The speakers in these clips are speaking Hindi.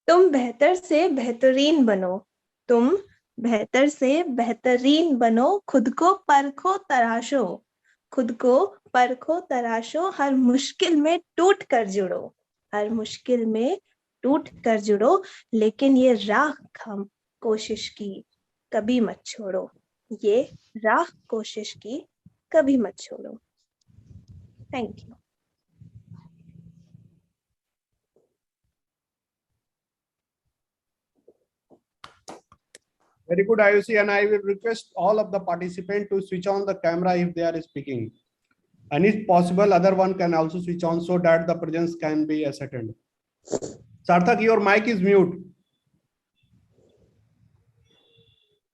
तुम बेहतर से बेहतरीन बनो। तुम बेहतर से बेहतरीन बनो। खुद को परखो तराशो। खुद को परखो तराशो। हर मुश्किल में टूट कर जुड़ो। हर मुश्किल में टूट कर जुड़ो। लेकिन ये राह हम कोशिश की कभी मत छोड़ो। ये राह कोशिश की कभी मत छोड़ो। Thank you. Very good, Ayushi, and I will request all of the participants to switch on the camera if they are speaking. And if possible, other one can also switch on so that the presence can be ascertained. Sarthak, your mic is mute.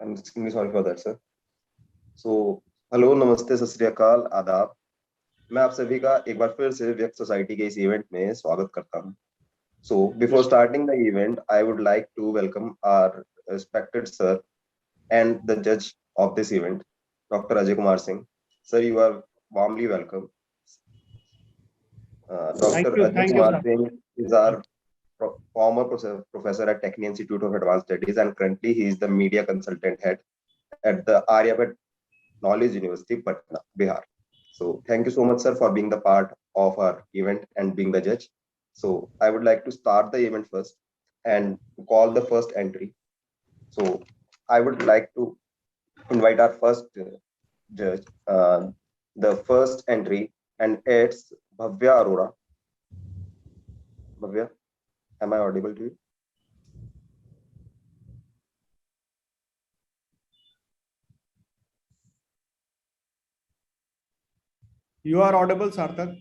I'm extremely sorry for that, sir. So, hello, namaste, sat sri akal, आदाब। मैं आप सभी का एक बार फिर से व्यक्त सोसाइटी के इस इवेंट में स्वागत करता हूं। So, before starting the event, I would like to welcome our respected sir and the judge of this event, Dr. Ajay Kumar Singh. Sir, you are warmly welcome. Dr. Ajay Kumar Singh is our former professor at Techni Institute of Advanced Studies, and currently he is the media consultant head at the Aryabhat Knowledge University, Patna, Bihar. So thank you so much, sir, for being the part of our event and being the judge. So I would like to start the event first and call the first entry. So I would like to invite our first judge, the first entry, and it's Bhavya Arora. Bhavya, am I audible to you? You are audible, Sarthak.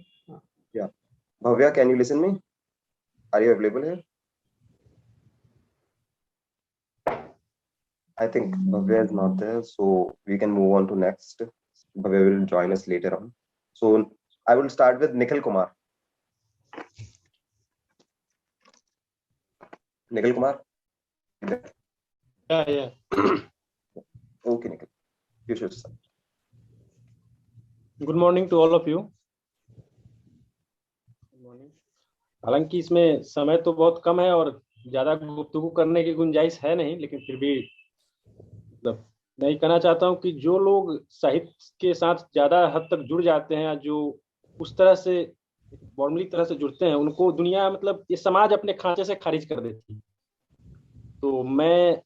Yeah. Bhavya, can you listen me? Are you available here? I think Bhavya is not there, so we can move on to next. Bhavya will join us later on. So I will start with Nikhil Kumar. Nikhil Kumar? Yeah. Okay, Nikhil. You should start. Good morning to all of you. हालांकि इसमें समय तो बहुत कम है और ज्यादा गुफ्तगू करने की गुंजाइश है नहीं, लेकिन फिर भी मतलब मैं ये कहना चाहता हूँ कि जो लोग साहित्य के साथ ज्यादा हद तक जुड़ जाते हैं, जो उस तरह से फॉर्मली तरह से जुड़ते हैं, उनको दुनिया मतलब ये समाज अपने खांचे से खारिज कर देती है। तो मैं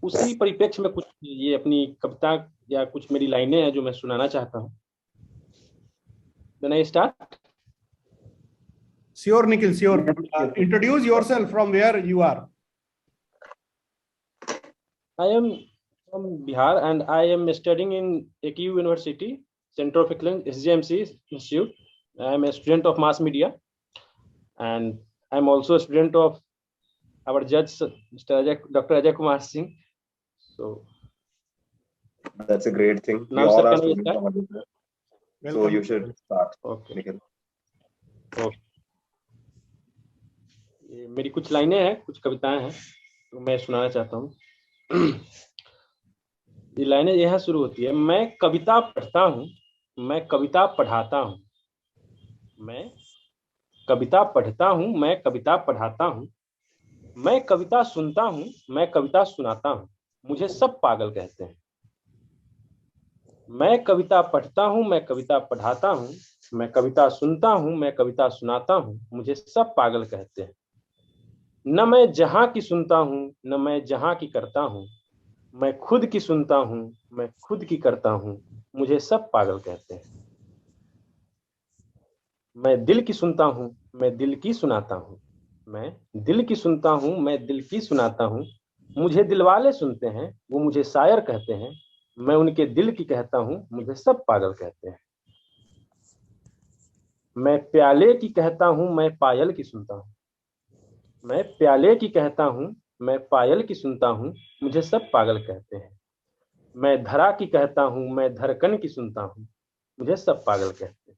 उसी परिप्रेक्ष्य में कुछ ये अपनी कविता या कुछ मेरी लाइनें हैं जो मैं सुनाना चाहता हूँ। Then I start? Sure, Nikhil, sure. Introduce yourself from where you are. I am from Bihar and I am studying in AKU University, Center of Excellence, SJMC Institute. I am a student of mass media and I am also a student of our judge, Dr. Ajay Kumar Singh. So that's a great thing. Now, we all sir, are students of Aditya. So you should start. Okay. Nikhil. Okay. ये मेरी कुछ लाइनें हैं, कुछ कविताएं हैं, तो मैं सुनाना चाहता हूँ। ये लाइनें यहाँ शुरू होती है। मैं कविता पढ़ता हूँ, मैं कविता पढ़ाता हूँ, मैं कविता पढ़ता हूँ, मैं कविता पढ़ाता हूँ, मैं कविता सुनता हूँ, मैं कविता सुनाता हूँ, मुझे सब पागल कहते हैं। मैं कविता पढ़ता हूँ, मैं कविता पढ़ाता हूँ, मैं कविता सुनता हूँ, मैं कविता सुनाता हूँ, मुझे सब पागल कहते हैं। न मैं जहां की सुनता हूँ, न मैं जहां की करता हूँ, मैं खुद की सुनता हूँ, मैं खुद की करता हूँ, मुझे सब पागल कहते हैं। मैं दिल की सुनता हूँ, मैं दिल की सुनाता हूँ, मैं दिल की सुनता हूँ, मैं दिल की सुनाता हूँ, मुझे दिलवाले सुनते हैं, वो मुझे शायर कहते हैं, मैं उनके दिल की कहता हूँ, मुझे सब पागल कहते हैं। मैं प्याले की कहता हूँ, मैं पायल की सुनता हूँ, मैं प्याले की कहता हूँ, मैं पायल की सुनता हूँ, मुझे सब पागल कहते हैं। मैं धरा की कहता हूँ, मैं धड़कन की सुनता हूँ, मुझे सब पागल कहते हैं।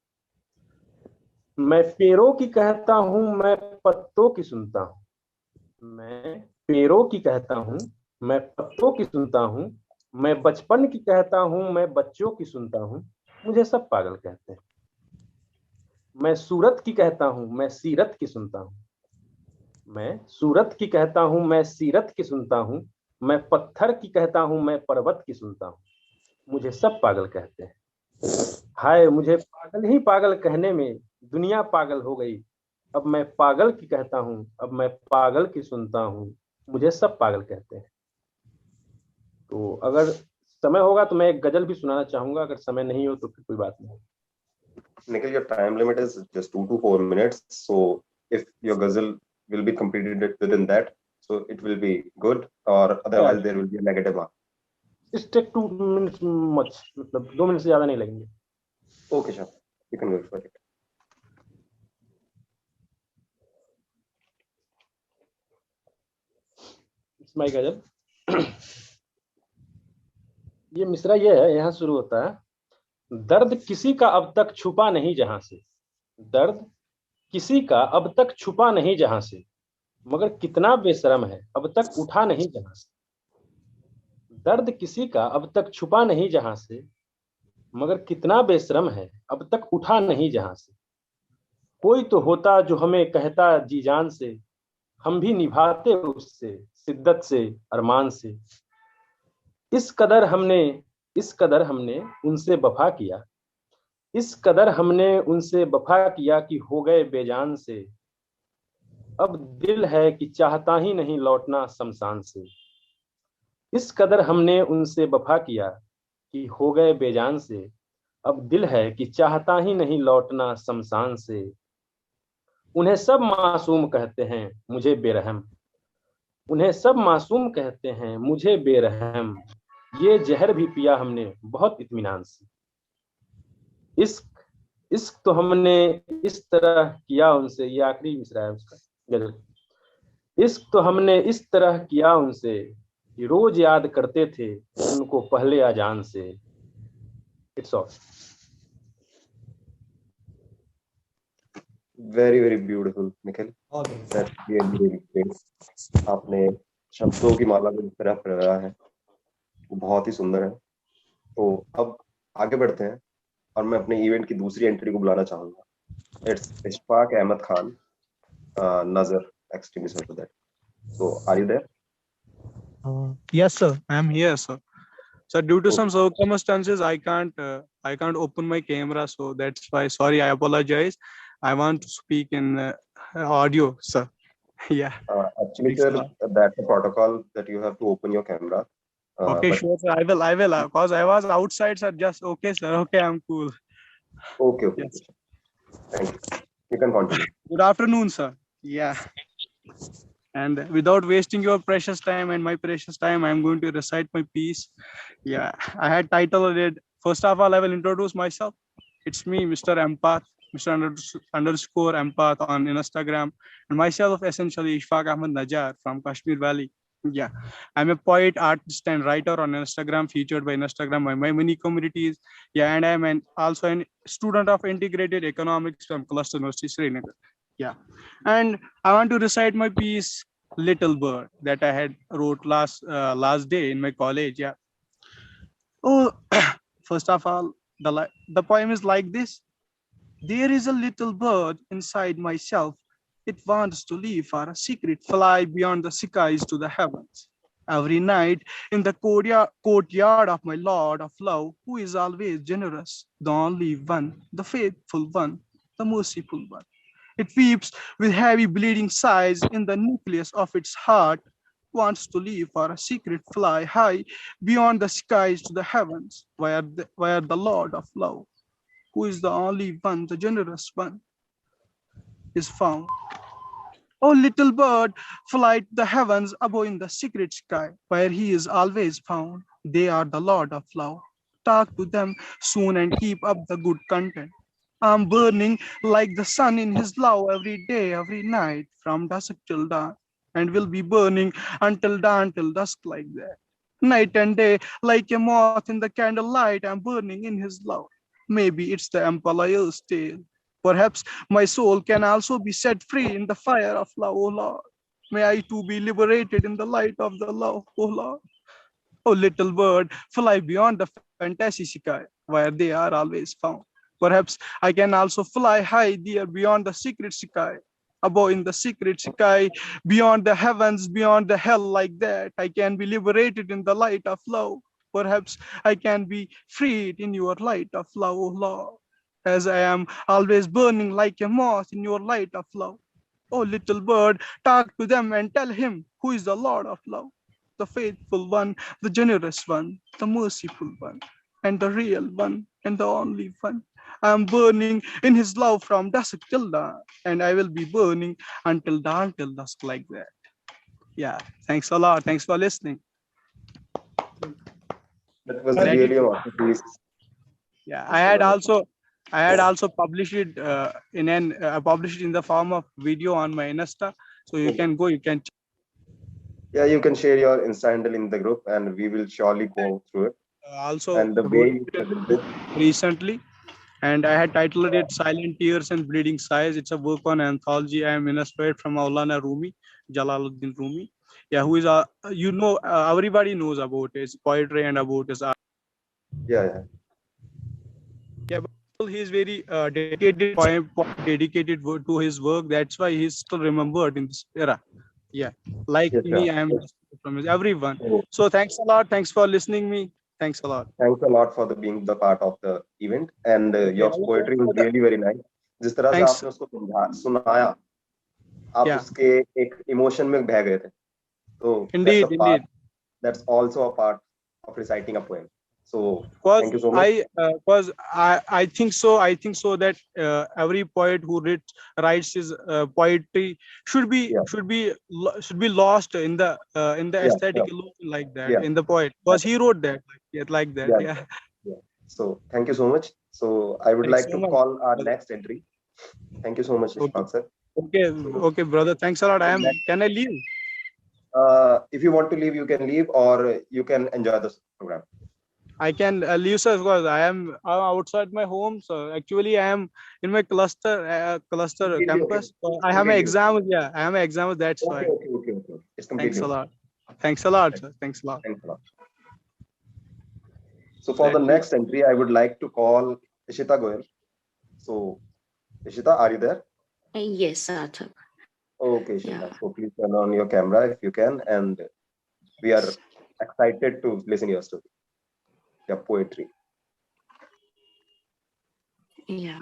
मैं पेड़ों की कहता हूँ, मैं पत्तों की सुनता हूँ, मैं पेड़ों की कहता हूँ, मैं पत्तों की सुनता हूँ, मैं बचपन की कहता हूँ, मैं बच्चों की सुनता हूँ, मुझे सब पागल कहते हैं। मैं सूरत की कहता हूँ, मैं सीरत की सुनता हूँ, मैं सूरत की कहता हूँ, मैं सीरत की सुनता हूँ, मैं पत्थर की कहता हूँ, मैं पर्वत की सुनता हूँ, मुझे सब पागल कहते हैं। हाय मुझे पागल ही पागल कहने में दुनिया पागल हो गई। अब मैं पागल की कहता हूँ, अब मैं पागल की सुनता हूँ, मुझे सब पागल कहते हैं। तो अगर समय होगा तो मैं एक गजल भी सुनाना चाहूंगा, अगर समय नहीं हो तो फिर कोई बात नहीं। Nikhil, your time limit is just 2 to 4 minutes. So if your ghazal will be completed within that, so it will be good, or otherwise there will be a negative mark. Just take 2 minutes much, मतलब 2 मिनट से ज्यादा नहीं लगेंगे। Okay, sure. You can go for it. It's my गजल। ये मिसरा ये है, यहाँ शुरू होता है, दर्द किसी का अब तक छुपा नहीं जहां से, दर्द किसी का अब तक छुपा नहीं जहां से, मगर कितना बेशरम है अब तक उठा नहीं जहां से। दर्द किसी का अब तक छुपा नहीं जहां से, मगर कितना बेशरम है अब तक उठा नहीं जहां से। कोई तो होता जो हमें कहता जी जान से, हम भी निभाते उससे शिद्दत से अरमान से। इस कदर हमने उनसे वफा किया, इस कदर हमने उनसे वफा किया कि हो गए बेजान से। अब दिल है कि चाहता ही नहीं लौटना शमशान से। इस कदर हमने उनसे वफा किया कि हो गए बेजान से। अब दिल है कि चाहता ही नहीं लौटना शमशान से। उन्हें सब मासूम कहते हैं मुझे बेरहम, उन्हें सब मासूम कहते हैं मुझे बेरहम। ये जहर भी पिया हमने बहुत इत्मीनान से। इश्क इश्क तो हमने इस तरह किया उनसे, ये आखिरी मिसरा है उसका गजल। इश्क तो हमने इस तरह किया उनसे कि रोज याद करते थे उनको पहले अजान से। It's all. Very, very beautiful, Nikhil. That's really, really great. आपने शब्दों की माला को जिस तरह प्रया है वो बहुत ही सुंदर है। तो अब आगे बढ़ते हैं और मैं अपने इवेंट की दूसरी एंट्री को बुलाना चाहूंगा। इट्स इशफाक अहमद खान, नजर extremely sorry for that. So are you there? Yes, sir. I am here, sir. So due to Okay. some circumstances, I can't open my camera, so that's why. Sorry, I apologize. I want to speak in audio, sir. Yeah. Actually, Thanks sir, a lot. that's a protocol that you have to open your camera. Okay, But sure, sir. I will. Cause I was outside, sir. Just okay, sir. Okay, I'm cool. okay. Yes. Thank you. You can continue. Good afternoon, sir. Yeah. And without wasting your precious time and my precious time, I'm going to recite my piece. Yeah, I had titled it. First of all, I will introduce myself. It's me, Mr. Empath, Mr. Empath on Instagram, and myself essentially Ishfaq Ahmed Najjar from Kashmir Valley. Yeah, I'm a poet, artist, and writer on Instagram, featured by Instagram by my many communities. Yeah, and I'm also a student of integrated economics from Cluster University, Srinagar. Yeah, and I want to recite my piece, Little Bird, that I had wrote last day in my college. Yeah. Oh, first of all, the poem is like this. There is a little bird inside myself. It wants to leave for a secret fly beyond the skies to the heavens. Every night in the courtyard of my Lord of love, who is always generous, the only one, the faithful one, the merciful one. It weeps with heavy bleeding sighs in the nucleus of its heart, wants to leave for a secret fly high beyond the skies to the heavens, where the Lord of love, who is the only one, the generous one, is found. Oh, little bird, fly to the heavens above in the secret sky, where he is always found. They are the Lord of love. Talk to them soon and keep up the good content. I'm burning like the sun in his love every day, every night, from dusk till dawn, and will be burning until dawn, till dusk like that. Night and day, like a moth in the candlelight, I'm burning in his love. Maybe it's the empire's tale. Perhaps my soul can also be set free in the fire of love, O Lord. May I too be liberated in the light of the love, O Lord. Oh, little bird, fly beyond the fantasy sky, where they are always found. Perhaps I can also fly high there beyond the secret sky. above in the secret sky, beyond the heavens, beyond the hell like that. I can be liberated in the light of love. Perhaps I can be freed in your light of love, oh Lord, as I am always burning like a moth in your light of love. Oh, little bird, talk to them and tell him who is the Lord of love, the faithful one, the generous one, the merciful one, and the real one, and the only one. I am burning in his love from dusk till dawn, and I will be burning until dawn till dusk like that. Yeah, thanks a lot. Thanks for listening. That was Thank really you. a masterpiece. Yeah, I had also published it published it in the form of video on my Insta, so you can go, you can. Yeah, you can share your Insta handle in the group, and we will surely go through it. Also And the way you presented, recently, and I had titled it Silent Tears and Bleeding Sighs. It's a work on anthology. I am inspired from Maulana Rumi, Jalaluddin Rumi. Yeah, who is everybody knows about his poetry and about his art. yeah. Yeah, but he is very dedicated to his work. That's why he's still remembered in this era. Yeah, like Yes, me, sir. I am from everyone. So, So thanks a lot. Thanks for listening me. Thanks a lot. thanks a lot for being the part of the event, and your poetry was really very nice. जिस तरह से Thanks. आपने उसको सुनाया, आप Yeah. उसके एक इमोशन में बह गए थे. So Indeed. that's also a part of reciting a poem. So thank you so much. I think so that every poet who writes his poetry should be lost in the aesthetic illusion like that, in the poet, because he wrote that like that. Yeah. So thank you so much. So I would Thanks like so to much. call our next entry. Thank you so much, Ishfaq sir. Okay, brother. Thanks a lot. Can I leave? If you want to leave, you can leave, or you can enjoy this program. I can leave, sir, because I'm outside my home. So actually, I am in my cluster campus. So I have my exams. Yeah, I have my exams. That's why. Okay. It's completely Thanks a lot. Thanks a lot, sir. Thanks a lot. Thanks a lot. So for the next entry, I would like to call Ishita Goyal. So Ishita, are you there? Yes, Sarthak. Okay, Ishita. Yeah. So please turn on your camera if you can, and we are excited to listen to your story, your poetry. Yeah.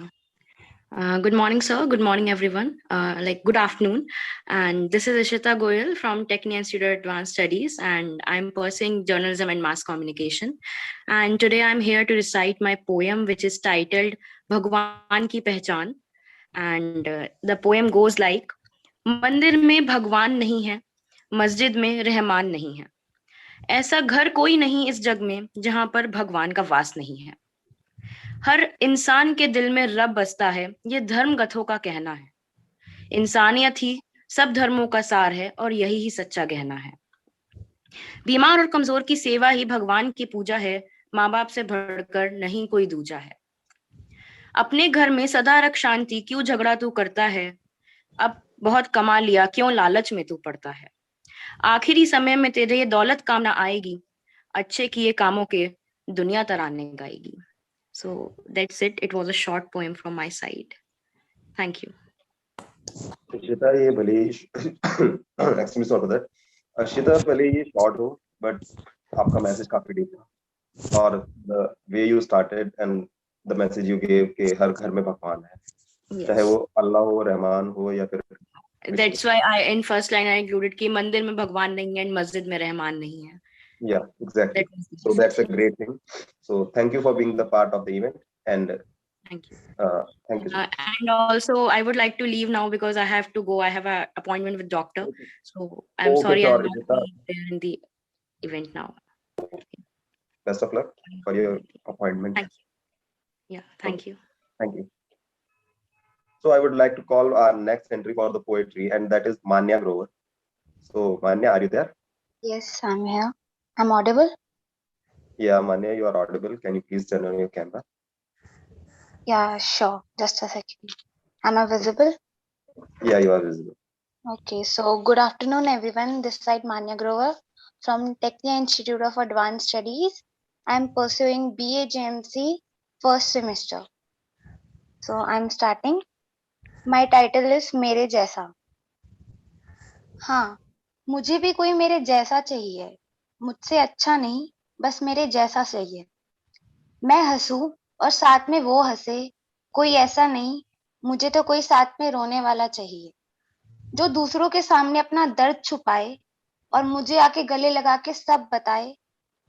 Good morning, sir. Good morning, everyone. Good afternoon. And this is Ishita Goyal from Technion Institute of Advanced Studies, and I'm pursuing journalism and mass communication. And today I'm here to recite my poem, which is titled Bhagwan Ki Pehchan. And the poem goes like, मंदिर में भगवान नहीं है, मस्जिद में रहमान नहीं है, ऐसा घर कोई नहीं इस जग में जहां पर भगवान का वास नहीं है. हर इंसान के दिल में रब बसता है, ये धर्म गथों का कहना है. इंसानियत ही सब धर्मों का सार है और यही ही सच्चा गहना है. बीमार और कमजोर की सेवा ही भगवान की पूजा है, माँ बाप से बढ़कर नहीं कोई दूजा है. अपने घर में सदा रख शांति, क्यों झगड़ा तू करता है, अब बहुत कमा लिया क्यों लालच में तू पड़ता है. आखिरी समय में तेरे ये दौलत काम ना आएगी, अच्छे किए कामों के दुनिया तराने गाएगी. So that's it. It was a short poem from my side. Thank you. Ishita, ये भले ही excuse me for that. Ishita, भले ही short हो, but आपका message काफी deep था. और the way you started and the message you gave कि हर घर में भगवान है. Yes. चाहे वो अल्लाह हो, रहमान हो या फिर. That's why I in first line I included कि मंदिर में भगवान नहीं है, मस्जिद में रहमान नहीं है. Yeah, exactly. So that's a great thing. So thank you for being the part of the event, and thank you. Thank you. And also I would like to leave now because I have to go. I have an appointment with doctor. So I'm sorry I'll not be there in the event now. Best of luck for your appointment. Thank you. Yeah, thank you. Thank you. So I would like to call our next entry for the poetry, and that is Manya Grover. So Manya, are you there? Yes, I'm here. I'm audible? Yeah, Manya, you are audible. Can you please turn on your camera? Yeah, sure. Just a second. Am I visible? Yeah, you are visible. Okay, so good afternoon, everyone. This side Manya Grover from Technion Institute of Advanced Studies. I'm pursuing BA JMC first semester. So I'm starting. My title is मेरे जैसा। हाँ, मुझे भी कोई मेरे जैसा चाहिए, मुझसे अच्छा नहीं, बस मेरे जैसा चाहिए। मैं हंसूं और साथ में वो हंसे, कोई ऐसा नहीं, मुझे तो कोई साथ में रोने वाला चाहिए, जो दूसरों के सामने अपना दर्द छुपाए और मुझे आके गले लगा के सब बताए।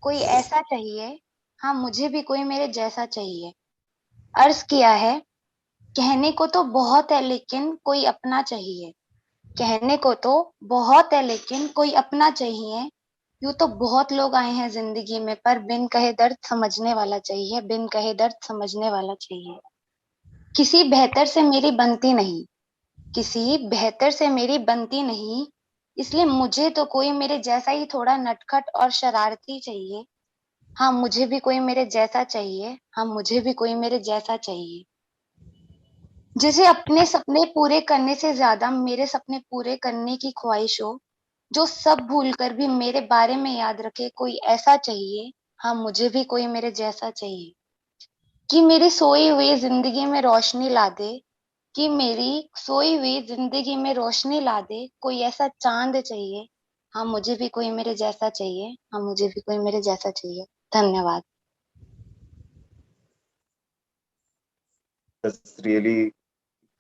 कोई ऐसा चाहिए, हाँ मुझे भी कोई मेरे जैसा चाहिए। अर्ज किया है, कहने को तो बहुत है लेकिन कोई अपना चाहिए। कहने को तो बहुत है लेकिन कोई अपना चाहिए। यूं तो बहुत लोग आए हैं जिंदगी में, पर बिन कहे दर्द समझने वाला चाहिए, बिन कहे दर्द समझने वाला चाहिए। किसी बेहतर से मेरी बनती नहीं, किसी बेहतर से मेरी बनती नहीं, इसलिए मुझे तो कोई मेरे जैसा ही थोड़ा नटखट और शरारती चाहिए। हाँ मुझे भी कोई मेरे जैसा चाहिए, हाँ मुझे भी कोई मेरे जैसा चाहिए। जिसे अपने सपने पूरे करने से ज्यादा मेरे सपने पूरे करने की ख्वाहिश हो, जो सब भूलकर भी मेरे बारे में याद रखे, कोई ऐसा चाहिए। हाँ मुझे भी कोई मेरे जैसा चाहिए। कि मेरी सोई हुई जिंदगी में रोशनी ला दे, कि मेरी सोई हुई जिंदगी में रोशनी ला दे, कोई ऐसा चांद चाहिए। हाँ मुझे भी कोई मेरे जैसा चाहिए, हाँ मुझे भी कोई मेरे जैसा चाहिए। धन्यवाद। That's really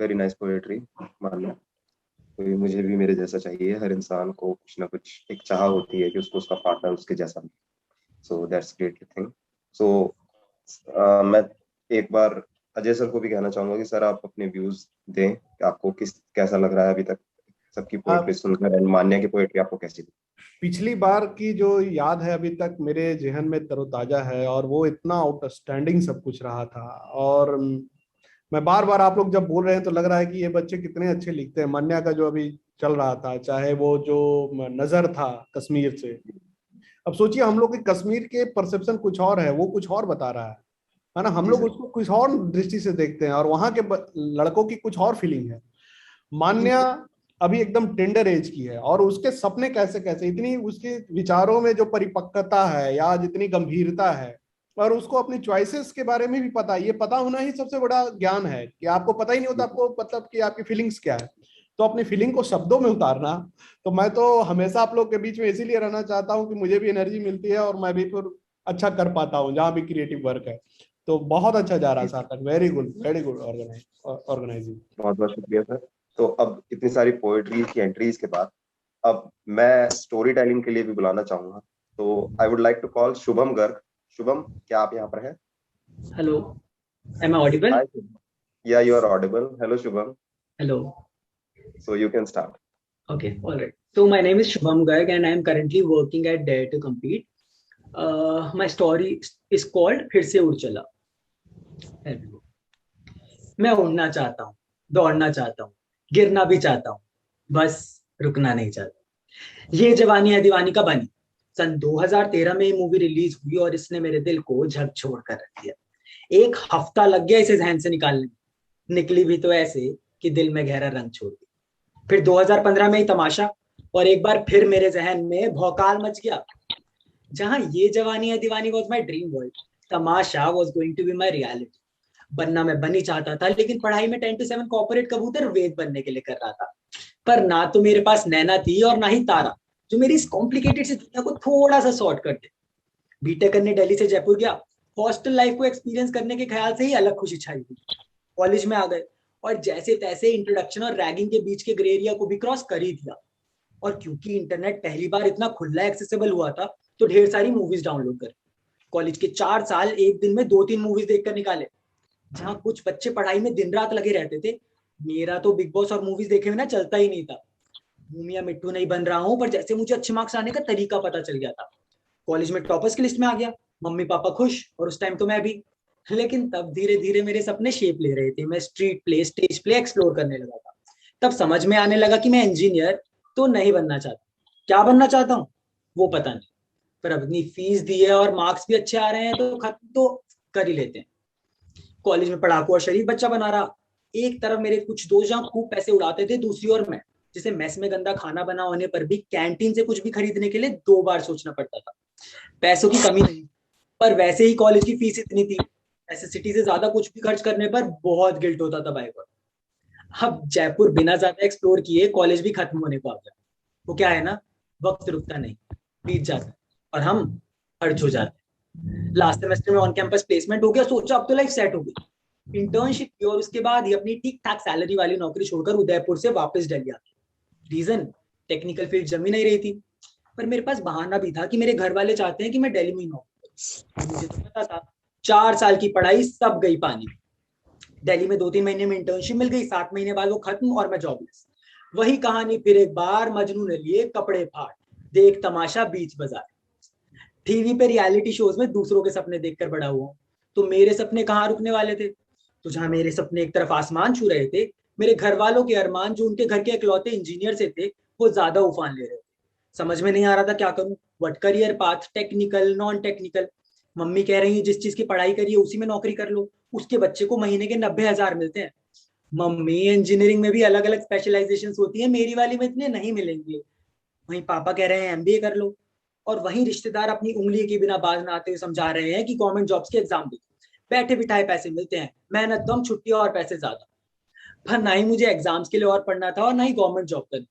very nice poetry, मान्या। कोई मुझे भी मेरे जैसा चाहिए, हर इंसान को कुछ ना कुछ एक चाह होती है कि उसको उसका पार्टनर उसके जैसा हो। So that's great thing. So मैं एक बार अजय सर को भी कहना चाहूंगा कि सर आप अपने व्यूज दें कि आपको कैसा लग रहा है अभी तक सबकी पोएट्री सुनकर, एंड मान्या की पोएट्री आपको कैसी लगी? पिछली बार की जो याद है अभी तक मेरे जहन में तरोताजा है, और वो इतना आउटस्टैंडिंग सब कुछ रहा था। और मैं बार बार, आप लोग जब बोल रहे हैं तो लग रहा है कि ये बच्चे कितने अच्छे लिखते हैं। मान्या का जो अभी चल रहा था, चाहे वो जो नजर था कश्मीर से, अब सोचिए हम लोग की कश्मीर के परसेप्शन कुछ और है, वो कुछ और बता रहा है ना। हम जी लोग सर। उसको कुछ और दृष्टि से देखते हैं, और वहां के लड़कों की कुछ और फीलिंग है। मान्या अभी एकदम टेंडर एज की है, और उसके सपने कैसे कैसे, इतनी उसके विचारों में जो परिपक्वता है या जितनी गंभीरता है, और उसको अपनी चॉइसेस के बारे में भी पता है। ये पता होना ही सबसे बड़ा ज्ञान है, कि आपको पता ही नहीं होता आपको मतलब कि आपकी फीलिंग्स क्या है, तो अपनी फीलिंग को शब्दों में उतारना। तो मैं तो हमेशा आप लोग के बीच में इसीलिए रहना चाहता हूँ कि मुझे भी एनर्जी मिलती है, और मैं भी फिर अच्छा कर पाता हूँ जहाँ भी क्रिएटिव वर्क है। तो बहुत अच्छा जा रहा है Sarthak, very good, very good organising. बहुत बहुत शुक्रिया सर। तो अब इतनी सारी पोएट्री की एंट्रीज के बाद अब मैं स्टोरी टेलिंग के लिए भी बुलाना चाहूंगा। तो I would like to call Shubham Garg. Shubham, क्या आप यहाँ पर हैं? Hello, am I audible? Hi, Shubham. Yeah, you are audible. Hello, Shubham. Hello. So you can start. Okay, all right. So my name is Shubham Garg and I am currently working at Dare to Compete. My story is called फिर से उड़ चला। मैं उड़ना चाहता हूँ, दौड़ना चाहता हूँ, गिरना भी चाहता हूँ, बस रुकना नहीं चाहता। ये जवानी है दीवानी का बनी। सन 2013 में ये मूवी रिलीज हुई और इसने मेरे दिल को झकझोर कर रख दिया। एक हफ्ता लग गया इसे जहन से निकालने में, निकली भी तो ऐसे कि दिल में गहरा रंग छोड़ दिया। फिर 2015 में ही तमाशा, और एक बार फिर मेरे जहन में भौकाल मच गया। जहां Yeh Jawaani Hai Deewani was my dream world, Tamasha was going to be my reality. बनना मैं बन ही चाहता था, लेकिन पढ़ाई में 10 to 7 कॉर्पोरेट कबूतर वेद बनने के लिए कर रहा था। पर ना तो मेरे पास नैना थी और ना ही तारा, जो मेरी इस कॉम्प्लिकेटेड सी दुनिया को थोड़ा सा सॉर्ट कर दे। बीटेक करने दिल्ली से जयपुर गया। हॉस्टल लाइफ को एक्सपीरियंस करने के ख्याल से ही अलग खुशी छाई हुई। कॉलेज में आ गए और जैसे तैसे इंट्रोडक्शन और रैगिंग के बीच के ग्रे एरिया को भी क्रॉस कर ही दिया। और क्योंकि इंटरनेट पहली बार इतना खुला एक्सेसिबल हुआ था, तो ढेर सारी मूवीज डाउनलोड करी। कॉलेज के 4 साल एक दिन में 2-3 मूवीज देखकर निकाले। जहां कुछ बच्चे पढ़ाई में दिन रात लगे रहते थे, मेरा तो बिग बॉस और मूवीज देखे बिना चलता ही नहीं था। भूमिया मिट्टू नहीं बन रहा हूँ, पर जैसे मुझे अच्छे मार्क्स आने का तरीका पता चल गया था, कॉलेज में टॉपर्स की लिस्ट में आ गया। मम्मी पापा खुश, और उस टाइम तो मैं भी। लेकिन तब धीरे धीरे मेरे सपने शेप ले रहे थे। मैं street play, stage play explore करने लगा था। तब समझ में आने लगा कि मैं इंजीनियर तो नहीं बनना चाहता, क्या बनना चाहता हूँ वो पता नहीं। पर अब इतनी फीस दी है और मार्क्स भी अच्छे आ रहे हैं, तो खत्म तो कर ही लेते हैं। कॉलेज में पढ़ाकू और शरीफ बच्चा बना रहा। एक तरफ मेरे कुछ दोस्त जहाँ खूब पैसे उड़ाते थे, दूसरी ओर मैं, जिसे मेस में गंदा खाना बना होने पर भी कैंटीन से कुछ भी खरीदने के लिए 2 बार सोचना पड़ता था। पैसों की कमी नहीं, पर वैसे ही कॉलेज की फीस इतनी थी, नेसेसिटी से ज्यादा कुछ भी खर्च करने पर बहुत गिल्ट होता था भाई को। अब जयपुर बिना ज्यादा एक्सप्लोर किए कॉलेज भी खत्म होने को आ गया। वो क्या है ना, वक्त रुकता नहीं, बीत जाता है और हम अर्ज हो जाते हैं। लास्ट सेमेस्टर में ऑन कैंपस प्लेसमेंट हो गया, सोचा अब तो लाइफ सेट हो गई। इंटर्नशिप की और उसके बाद ही अपनी ठीक ठाक सैलरी वाली नौकरी छोड़कर उदयपुर से वापस दिल्ली आ गया। रीजन, टेक्निकल फील्ड जमी नहीं रही थी, पर मेरे पास बहाना भी था कि मेरे घर वाले चाहते हैं कि मैं दिल्ली में ही नौकरी करूं। मुझे तो पता था 4 साल की पढ़ाई सब गई पानी में। दिल्ली में 2-3 महीने में इंटर्नशिप मिल गई, 7 महीने बाद वो खत्म और मैं जॉबलेस। वही कहानी फिर एक बार, मजनू ने लिए कपड़े फाड़, देख तमाशा बीच बाजार। टीवी पे रियलिटी शोज में दूसरों के सपने देखकर बड़ा हुआ, तो मेरे सपने कहाँ रुकने वाले थे। तो जहां मेरे सपने एक तरफ आसमान छू रहे थे, मेरे घर वालों के अरमान जो उनके घर के इकलौते इंजीनियर से थे, वो ज्यादा उफान ले रहे थे। समझ में नहीं आ रहा था क्या करूं, what career path, technical non technical. Mummy कह रही है जिस चीज की पढ़ाई करिए उसी में नौकरी कर लो, उसके बच्चे को महीने के 90,000 मिलते हैं। मम्मी, इंजीनियरिंग में भी अलग अलग स्पेशलाइजेशन होती है, मेरी वाली में इतने नहीं मिलेंगे। वहीं पापा कह रहे हैं एमबीए कर लो, और वहीं रिश्तेदार अपनी उंगली के बिना बाज ना आते हुए समझा रहे हैं कि गवर्नमेंट जॉब्स के एग्जाम दो, बैठे बिठाए पैसे मिलते हैं, मेहनत कम, छुट्टी और पैसे ज्यादा। पर ना ही मुझे एग्जाम्स के लिए और पढ़ना था और ना ही गवर्नमेंट जॉब करनी।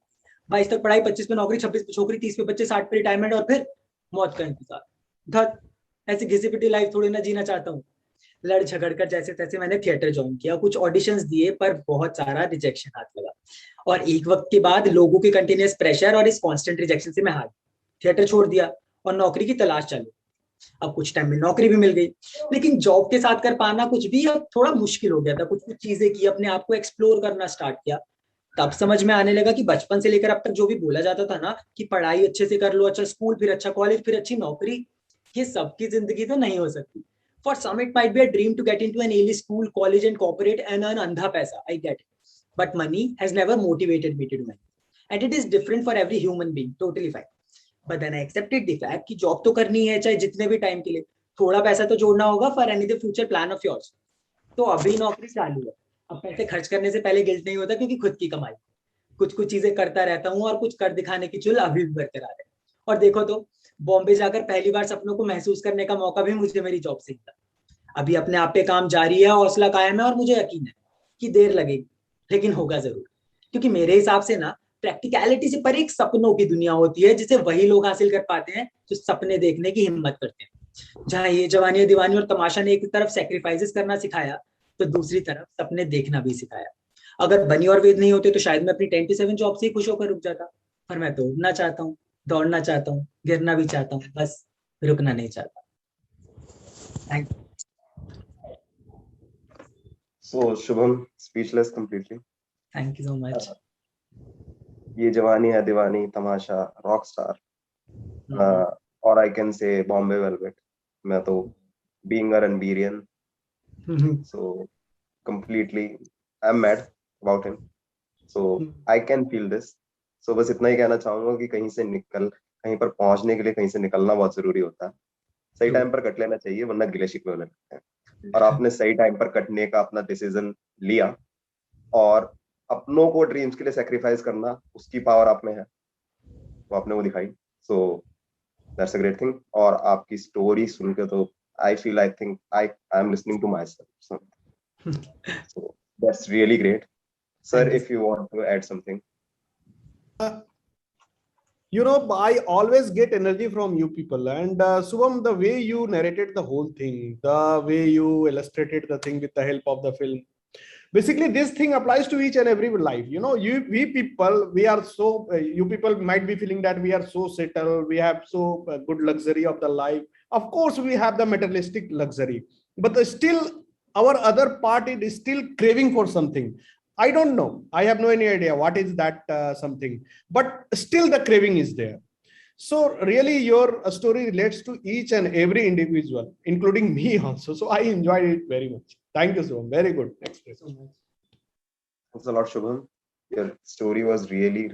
22 तक पढ़ाई, 25 पे नौकरी, 26 पे छोकरी, 30 पे बच्चे, 60 पे रिटायरमेंट और फिर मौत का इंतजार। धत, ऐसी घिसी पिटी लाइफ थोड़ी ना जीना चाहता हूँ। लड़ झगड़ कर जैसे तैसे मैंने थिएटर ज्वाइन किया, कुछ ऑडिशंस दिए, पर बहुत सारा रिजेक्शन हाथ लगा। और एक वक्त के बाद लोगों के कंटिन्यूअस प्रेशर और इस कांस्टेंट रिजेक्शन से मैं हार थिएटर छोड़ दिया और नौकरी की तलाश चालू। अब कुछ टाइम में नौकरी भी मिल गई, लेकिन जॉब के साथ कर पाना कुछ भी अब थोड़ा मुश्किल हो गया था। कुछ कुछ चीजें की, अपने आप को एक्सप्लोर करना स्टार्ट किया। तब समझ में आने लगा कि बचपन से लेकर अब तक जो भी बोला जाता था ना कि पढ़ाई अच्छे से कर लो, अच्छा स्कूल, फिर अच्छा कॉलेज, फिर अच्छी नौकरी, ये सबकी जिंदगी तो नहीं हो सकती। For some, it might be a dream to get into an A-list school, college, and corporate and earn andha paisa. I get it. But money has never motivated me to do anything. And it is different for every human being. Totally fine. But then I accepted the fact कि जॉब तो करनी है, चाहे जितने भी टाइम के लिए, थोड़ा पैसा तो जोड़ना होगा for any the future plan of yours. तो अभी नौकरी चालू है। अब पैसे खर्च करने से पहले गिल्ट नहीं होता, क्योंकि खुद की कमाई। कुछ कुछ चीजें करता रहता हूँ और कुछ कर दिखाने की चुल अभी भी बरकरार है। और देखो तो, बॉम्बे जाकर पहली बार सपनों को महसूस करने का मौका भी मुझे मेरी जॉब से मिला। अभी अपने आप पे काम जारी है, हौसला कायम है, और मुझे यकीन है कि देर लगेगी लेकिन होगा जरूर। क्योंकि मेरे हिसाब से ना, प्रैक्टिकलिटी से परे एक सपनों की दुनिया होती है, जिसे वही लोग हासिल कर पाते हैं जो सपने देखने की हिम्मत करते हैं। जहां ये जवानी दीवानी और तमाशा ने एक तरफ सेक्रीफाइसेस करना सिखाया, तो दूसरी तरफ सपने देखना भी सिखाया। अगर बनी और वेद नहीं होते तो शायद मैं अपनी 10 to 7 जॉब से ही खुश होकर रुक जाता। पर मैं तो उड़ना चाहता हूँ, दौड़ना चाहता हूँ, गिरना भी चाहता हूँ, बस रुकना नहीं चाहता। Thank you. So Shubham, speechless completely. Thank you so much. ये जवानी है दीवानी, तमाशा, रॉक स्टार, और I can say Bombay Velvet. मैं तो being a Ranbirian, so completely I'm mad about him. So I can feel this. So बस इतना ही कहना चाहूंगा कि कहीं पर पहुंचने के लिए कहीं से निकलना बहुत जरूरी होता है। सही टाइम पर कट लेना चाहिए, वरना गिले शिकवे होने लगते हैं। और आपने सही टाइम पर कटने का अपना डिसीजन लिया, और अपनों को ड्रीम्स के लिए सैक्रिफाइस करना, उसकी पावर आप में है, वो आपने वो दिखाई। So that's a great thing. और आपकी स्टोरी सुन के तो I feel, I think I am listening to myself. So that's really great sir. If you want to add something. You know, I always get energy from you people, and Subham, the way you narrated the whole thing, the way you illustrated the thing with the help of the film, basically this thing applies to each and every life. You know, we people, we are so you people might be feeling that we are so settled, we have so good luxury of the life. Of course we have the materialistic luxury, but still our other part is still craving for something. I don't know, I have no any idea what is that something, but still the craving is there. So really your story relates to each and every individual, including me also. So I enjoyed it very much. Thank you so much. Very good. Next question. Thanks a lot, Shubham. Your story was really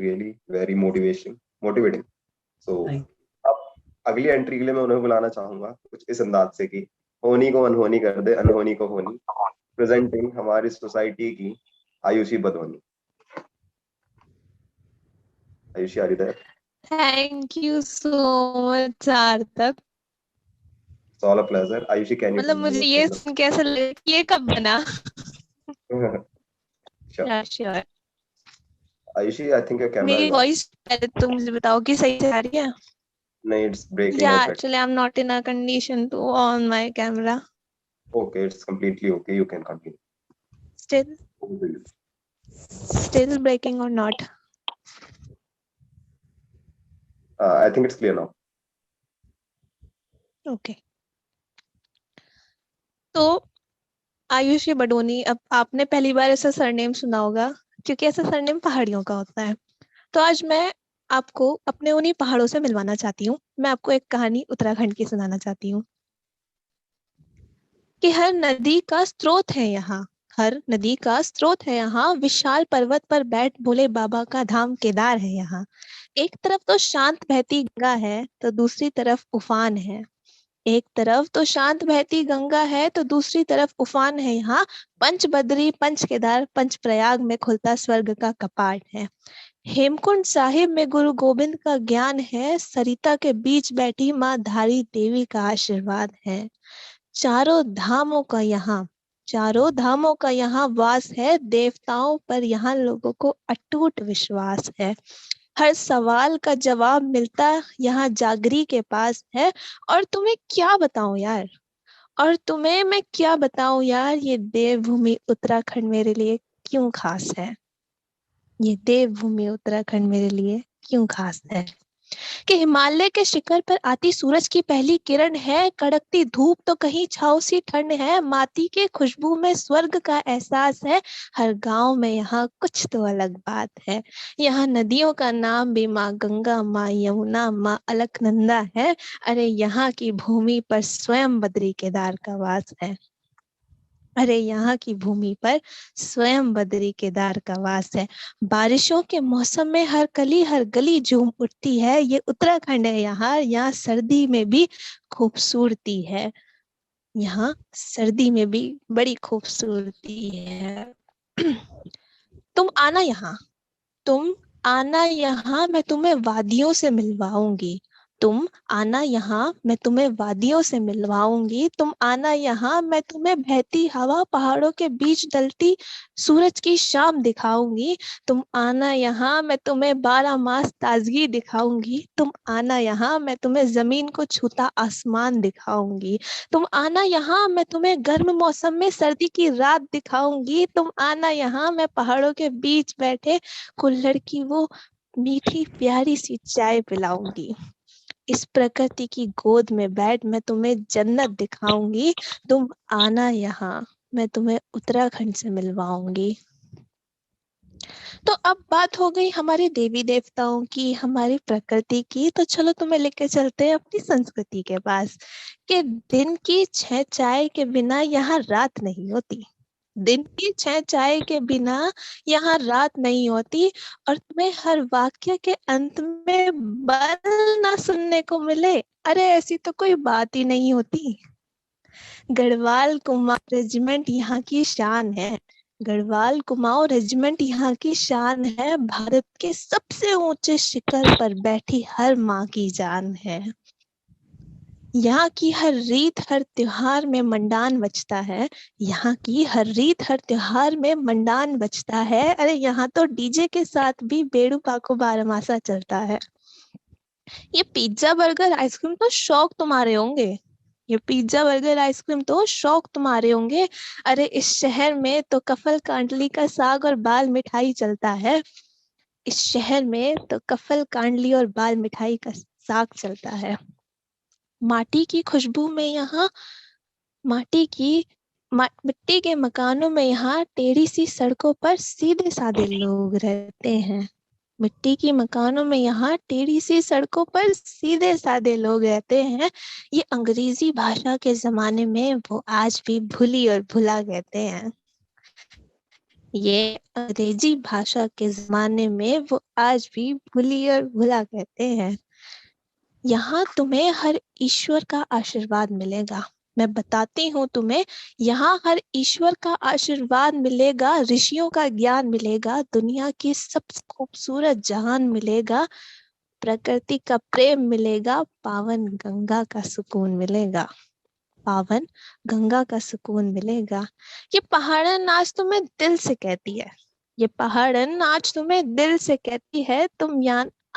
very motivating. So अब अगली एंट्री के लिए मैं उन्हें बुलाना चाहूंगा कुछ इस अंदाज से कि होनी को अनहोनी कर दे, अनहोनी को होनी। प्रेजेंटिंग हमारी सोसाइटी की Ayushi Badoni. Ayushi, are you there? Thank you so much, सार्थक। It's all a pleasure. Ayushi, can you? मतलब मुझे ये सुन के ऐसा लगा कि ये कब बना? Yeah, sure. Ayushi, I think your camera मेरी is on. वॉइस पहले तुम मुझे बताओ कि सही से आ रही है? No, it's breaking Yeah, a bit. actually I'm not in a condition to on my camera. Okay, it's completely okay. You can continue. Still breaking or not? I think it's clear now. Okay. तो आयुषी बडोनी, अब आपने पहली बार ऐसा सरनेम सुना होगा क्योंकि ऐसा सरनेम पहाड़ियों का होता है। तो आज मैं आपको अपने उन्हीं पहाड़ों से मिलवाना चाहती हूँ। मैं आपको एक कहानी उत्तराखंड की सुनाना चाहती हूँ कि हर नदी का स्रोत है यहाँ, हर नदी का स्रोत है यहाँ, विशाल पर्वत पर बैठ भोले बाबा का धाम केदार है यहाँ। एक तरफ तो शांत बहती गंगा है तो दूसरी तरफ उफान है, एक तरफ तो शांत बहती गंगा है तो दूसरी तरफ उफान है यहाँ। पंच बद्री पंच केदार पंच प्रयाग में खुलता स्वर्ग का कपाट है। हेमकुंड साहिब में गुरु गोविंद का ज्ञान है, सरिता के बीच बैठी माँ धारी देवी का आशीर्वाद है। चारों धामों का यहाँ वास है, देवताओं पर यहाँ लोगों को अटूट विश्वास है। हर सवाल का जवाब मिलता यहाँ जागरी के पास है। और तुम्हें क्या बताऊं यार, और तुम्हें मैं क्या बताऊं यार, ये देवभूमि उत्तराखंड मेरे लिए क्यों खास है, ये देवभूमि उत्तराखंड मेरे लिए क्यों खास है। कि हिमालय के शिखर पर आती सूरज की पहली किरण है, कड़कती धूप तो कहीं छाव सी ठंड है, माटी के खुशबू में स्वर्ग का एहसास है। हर गांव में यहाँ कुछ तो अलग बात है, यहाँ नदियों का नाम भी माँ गंगा, माँ यमुना, माँ अलकनंदा है। अरे यहाँ की भूमि पर स्वयं बद्री केदार का वास है, अरे यहाँ की भूमि पर स्वयं बद्री केदार का वास है। बारिशों के मौसम में हर गली झूम उठती है, ये उत्तराखंड है यहाँ सर्दी में भी खूबसूरती है, यहाँ सर्दी में भी बड़ी खूबसूरती है। तुम आना यहाँ, मैं तुम्हें वादियों से मिलवाऊंगी, तुम आना यहाँ, मैं तुम्हें वादियों से मिलवाऊंगी, तुम आना यहाँ, मैं तुम्हें बहती हवा पहाड़ों के बीच ढलती सूरज की शाम दिखाऊंगी, तुम आना यहाँ, मैं तुम्हें 12 मास ताजगी दिखाऊंगी, तुम आना यहाँ, मैं तुम्हें जमीन को छूता आसमान दिखाऊंगी, तुम आना यहाँ, मैं तुम्हें गर्म मौसम में सर्दी की रात दिखाऊंगी, तुम आना यहाँ, मैं पहाड़ों के बीच बैठे कुल्हड़ की वो मीठी प्यारी सी चाय पिलाऊंगी, इस प्रकृति की गोद में बैठ मैं तुम्हें जन्नत दिखाऊंगी, तुम आना यहाँ, मैं तुम्हें उत्तराखंड से मिलवाऊंगी। तो अब बात हो गई हमारे देवी देवताओं की, हमारी प्रकृति की, तो चलो तुम्हें लेके चलते हैं अपनी संस्कृति के पास कि दिन की 6 चाय के बिना यहाँ रात नहीं होती, दिन की 6 चाय के बिना यहाँ रात नहीं होती। और तुम्हें हर वाक्य के अंत में बल ना सुनने को मिले, अरे ऐसी तो कोई बात ही नहीं होती। गढ़वाल कुमाऊं रेजिमेंट यहाँ की शान है, गढ़वाल कुमाऊं रेजिमेंट यहाँ की शान है, भारत के सबसे ऊंचे शिखर पर बैठी हर माँ की जान है। यहाँ की हर रीत हर त्योहार में मंडान बजता है, यहाँ की हर रीत हर त्योहार में मंडान बजता है। अरे यहाँ तो डीजे के साथ भी बेड़ू पाको बारहमासा चलता है। ये पिज्जा बर्गर आइसक्रीम तो शौक तुम्हारे होंगे, ये पिज्जा बर्गर आइसक्रीम तो शौक तुम्हारे होंगे। अरे इस शहर में तो कफल कांडली का साग और बाल मिठाई चलता है, इस शहर में तो कफल कांडली और बाल मिठाई का साग चलता है। माटी की खुशबू में यहाँ मिट्टी के मकानों में यहाँ टेढ़ी सी सड़कों पर सीधे साधे लोग रहते हैं, मिट्टी की मकानों में यहाँ टेढ़ी सी सड़कों पर सीधे साधे लोग रहते हैं। ये अंग्रेजी भाषा के जमाने में वो आज भी भूली और भुला कहते हैं, ये अंग्रेजी भाषा के जमाने में वो आज भी भूली और भुला कहते हैं। यहाँ तुम्हें हर ईश्वर का आशीर्वाद मिलेगा, मैं बताती हूँ तुम्हें, यहाँ हर ईश्वर का आशीर्वाद मिलेगा, ऋषियों का ज्ञान मिलेगा, दुनिया की सबसे खूबसूरत जहान मिलेगा, प्रकृति का प्रेम मिलेगा, पावन गंगा का सुकून मिलेगा, पावन गंगा का सुकून मिलेगा। ये पहाड़न नाच तुम्हें दिल से कहती है, ये पहाड़न आज तुम्हें दिल से कहती है, तुम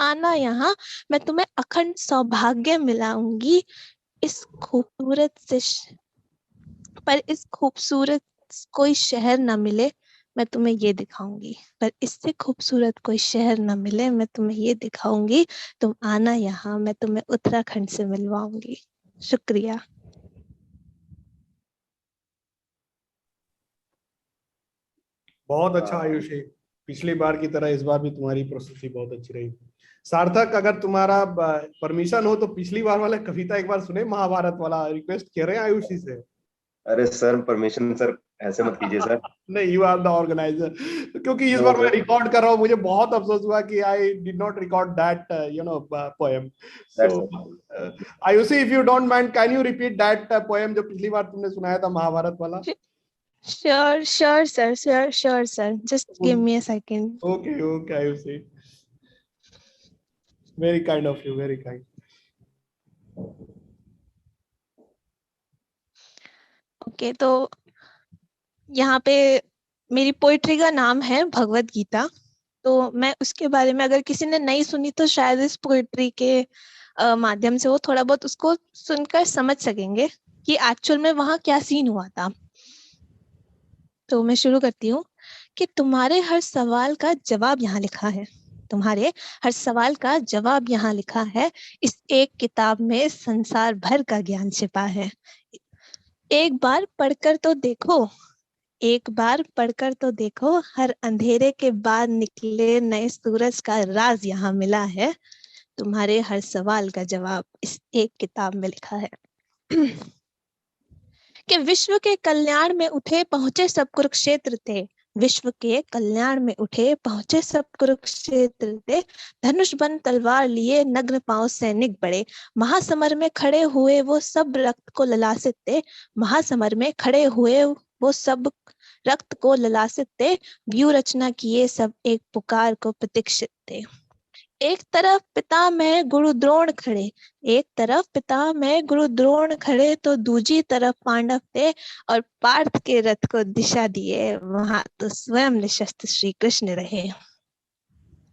आना यहाँ, मैं तुम्हें अखंड सौभाग्य मिलाऊंगी। इस खूबसूरत से पर इस खूबसूरत कोई शहर न मिले, मैं तुम्हें ये दिखाऊंगी। पर इससे खूबसूरत कोई शहर न मिले, मैं तुम्हें ये दिखाऊंगी। तुम आना यहाँ, मैं तुम्हें उत्तराखंड से मिलवाऊंगी। शुक्रिया। बहुत अच्छा आयुषी, पिछली बार की तरह इस बार भी तुम्हारी प्रस्तुति बहुत अच्छी रही। सार्थक, अगर तुम्हारा परमिशन हो तो पिछली बार वाला कविता एक बार सुने, महाभारत वाला, रिक्वेस्ट कर रहे हैं आयुषी से। अरे सर परमिशन सर, ऐसे मत कीजिए सर। नहीं, यू आर द ऑर्गेनाइजर, क्योंकि इस बार मैं रिकॉर्ड कर रहा हूँ, मुझे बहुत अफसोस हुआ कि I did not record that poem. So Ayushi, if you don't mind, can you repeat that poem जो पिछली बार तुमने सुनाया था, महाभारत वाला? Sure, sir. Just give me a second. Okay, Ayushi. Very kind of you, very kind. Okay, तो यहाँ पे मेरी पोइट्री का नाम है भगवत गीता। तो मैं उसके बारे में, अगर किसी ने नहीं सुनी तो शायद इस पोइट्री के माध्यम से वो थोड़ा बहुत उसको सुनकर समझ सकेंगे कि एक्चुअल में वहाँ क्या सीन हुआ था। तो मैं शुरू करती हूँ कि तुम्हारे हर सवाल का जवाब यहाँ लिखा है। तुम्हारे हर सवाल का जवाब यहाँ लिखा है। इस एक किताब में संसार भर का ज्ञान छिपा है। एक बार पढ़कर तो देखो, एक बार पढ़कर तो देखो, हर अंधेरे के बाद निकले नए सूरज का राज यहाँ मिला है। तुम्हारे हर सवाल का जवाब इस एक किताब में लिखा है। कि विश्व के कल्याण में उठे पहुंचे सब कुरुक्षेत्र थे, विश्व के कल्याण में उठे पहुंचे सब कुरुक्षेत्र थे। धनुष बन तलवार लिए नग्न पांव सैनिक बड़े, महासमर में खड़े हुए वो सब रक्त को ललासित थे, महासमर में खड़े हुए वो सब रक्त को ललासित थे। व्यू रचना किए सब एक पुकार को प्रतीक्षित थे। एक तरफ पितामह गुरु द्रोण खड़े, एक तरफ पितामह गुरु द्रोण खड़े, तो दूसरी तरफ पांडव थे और पार्थ के रथ को दिशा दिए वहां तो स्वयं निशस्त्र श्री कृष्ण रहे।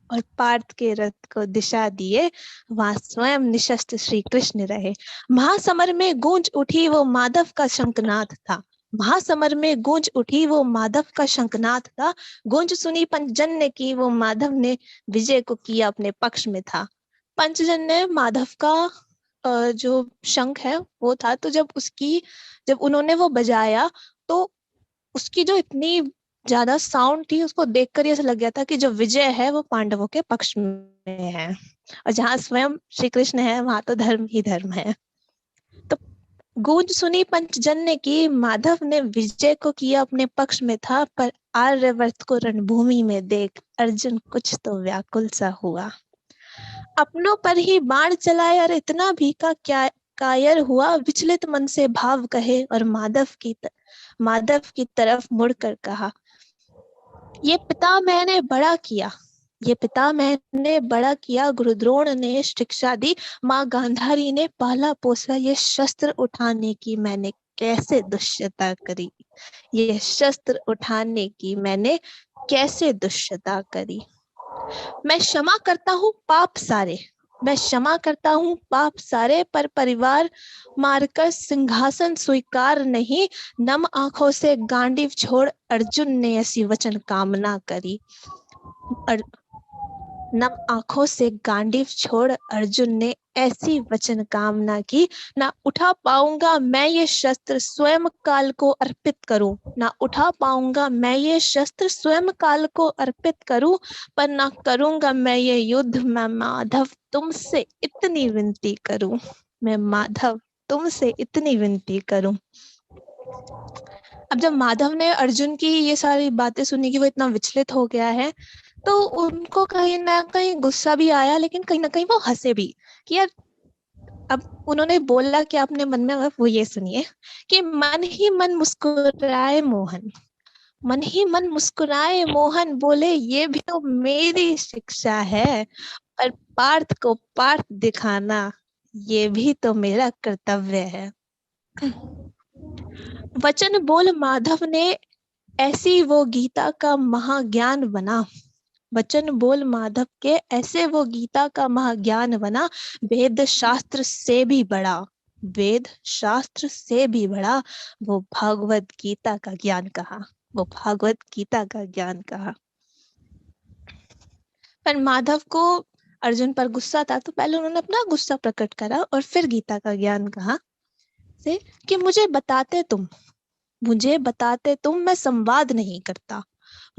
और पार्थ के रथ को दिशा दिए वहां स्वयं निशस्त्र श्री कृष्ण रहे। महासमर में गूंज उठी वो माधव का शंखनाद था, महासमर में गूंज उठी वो माधव का शंखनाद था। गूंज सुनी पंचजन्य की वो माधव ने विजय को किया अपने पक्ष में था। पंचजन्य माधव का जो शंख है वो था। तो जब उन्होंने वो बजाया तो उसकी जो इतनी ज्यादा साउंड थी, उसको देखकर ऐसा लग गया था कि जो विजय है वो पांडवों के पक्ष में है, और जहाँ स्वयं श्री कृष्ण है वहां तो धर्म ही धर्म है। तो गूंज सुनी पंचजन्य की, माधव ने विजय को किया अपने पक्ष में था, पर आर्यवर्त को रणभूमि में देख अर्जुन कुछ तो व्याकुल सा हुआ। अपनों पर ही बाण चलाए और इतना भी का क्या कायर हुआ, विचलित मन से भाव कहे और माधव की तरफ मुड़कर कहा, ये पिता मैंने बड़ा किया, ये पिता मैंने बड़ा किया, गुरुद्रोण ने शिक्षा दी, माँ गांधारी ने पाला पोसा, ये शस्त्र उठाने की मैंने कैसे दुष्यता करी, ये शस्त्र उठाने की मैंने कैसे दुष्यता करी। मैं क्षमा करता हूँ पाप सारे, मैं क्षमा करता हूँ पाप सारे, पर परिवार मारकर सिंहासन स्वीकार नहीं। नम आंखों से गांडीव छोड़ अर्जुन ने ऐसी वचन कामना करी। नम आंखों से गांडीव छोड़ अर्जुन ने ऐसी वचन कामना की, ना उठा पाऊंगा मैं ये शस्त्र स्वयं काल को अर्पित करूं, ना उठा पाऊंगा मैं ये शस्त्र स्वयं काल को अर्पित करूं, पर ना करूंगा मैं ये युद्ध, मैं माधव तुमसे इतनी विनती करूं, मैं माधव तुमसे इतनी विनती करूं। अब जब माधव ने अर्जुन की ये सारी बातें सुनी कि वो इतना विचलित हो गया है, तो उनको कहीं ना कहीं गुस्सा भी आया, लेकिन कहीं ना कहीं वो हंसे भी कि यार, अब उन्होंने बोला कि अपने मन में, वो ये सुनिए कि मन ही मन मुस्कुराए मोहन, मन ही मन मुस्कुराए मोहन, बोले ये भी तो मेरी शिक्षा है, और पार्थ को पार्थ दिखाना ये भी तो मेरा कर्तव्य है। वचन बोल माधव ने ऐसी वो गीता का महाज्ञान बना, वचन बोल माधव के ऐसे वो गीता का महाज्ञान बना, वेद शास्त्र से भी बड़ा, वेद शास्त्र से भी बड़ा, वो भागवत गीता का ज्ञान कहा, वो भागवत गीता का ज्ञान कहा। पर माधव को अर्जुन पर गुस्सा था, तो पहले उन्होंने अपना गुस्सा प्रकट करा और फिर गीता का ज्ञान कहा से कि मुझे बताते तुम, मैं संवाद नहीं करता,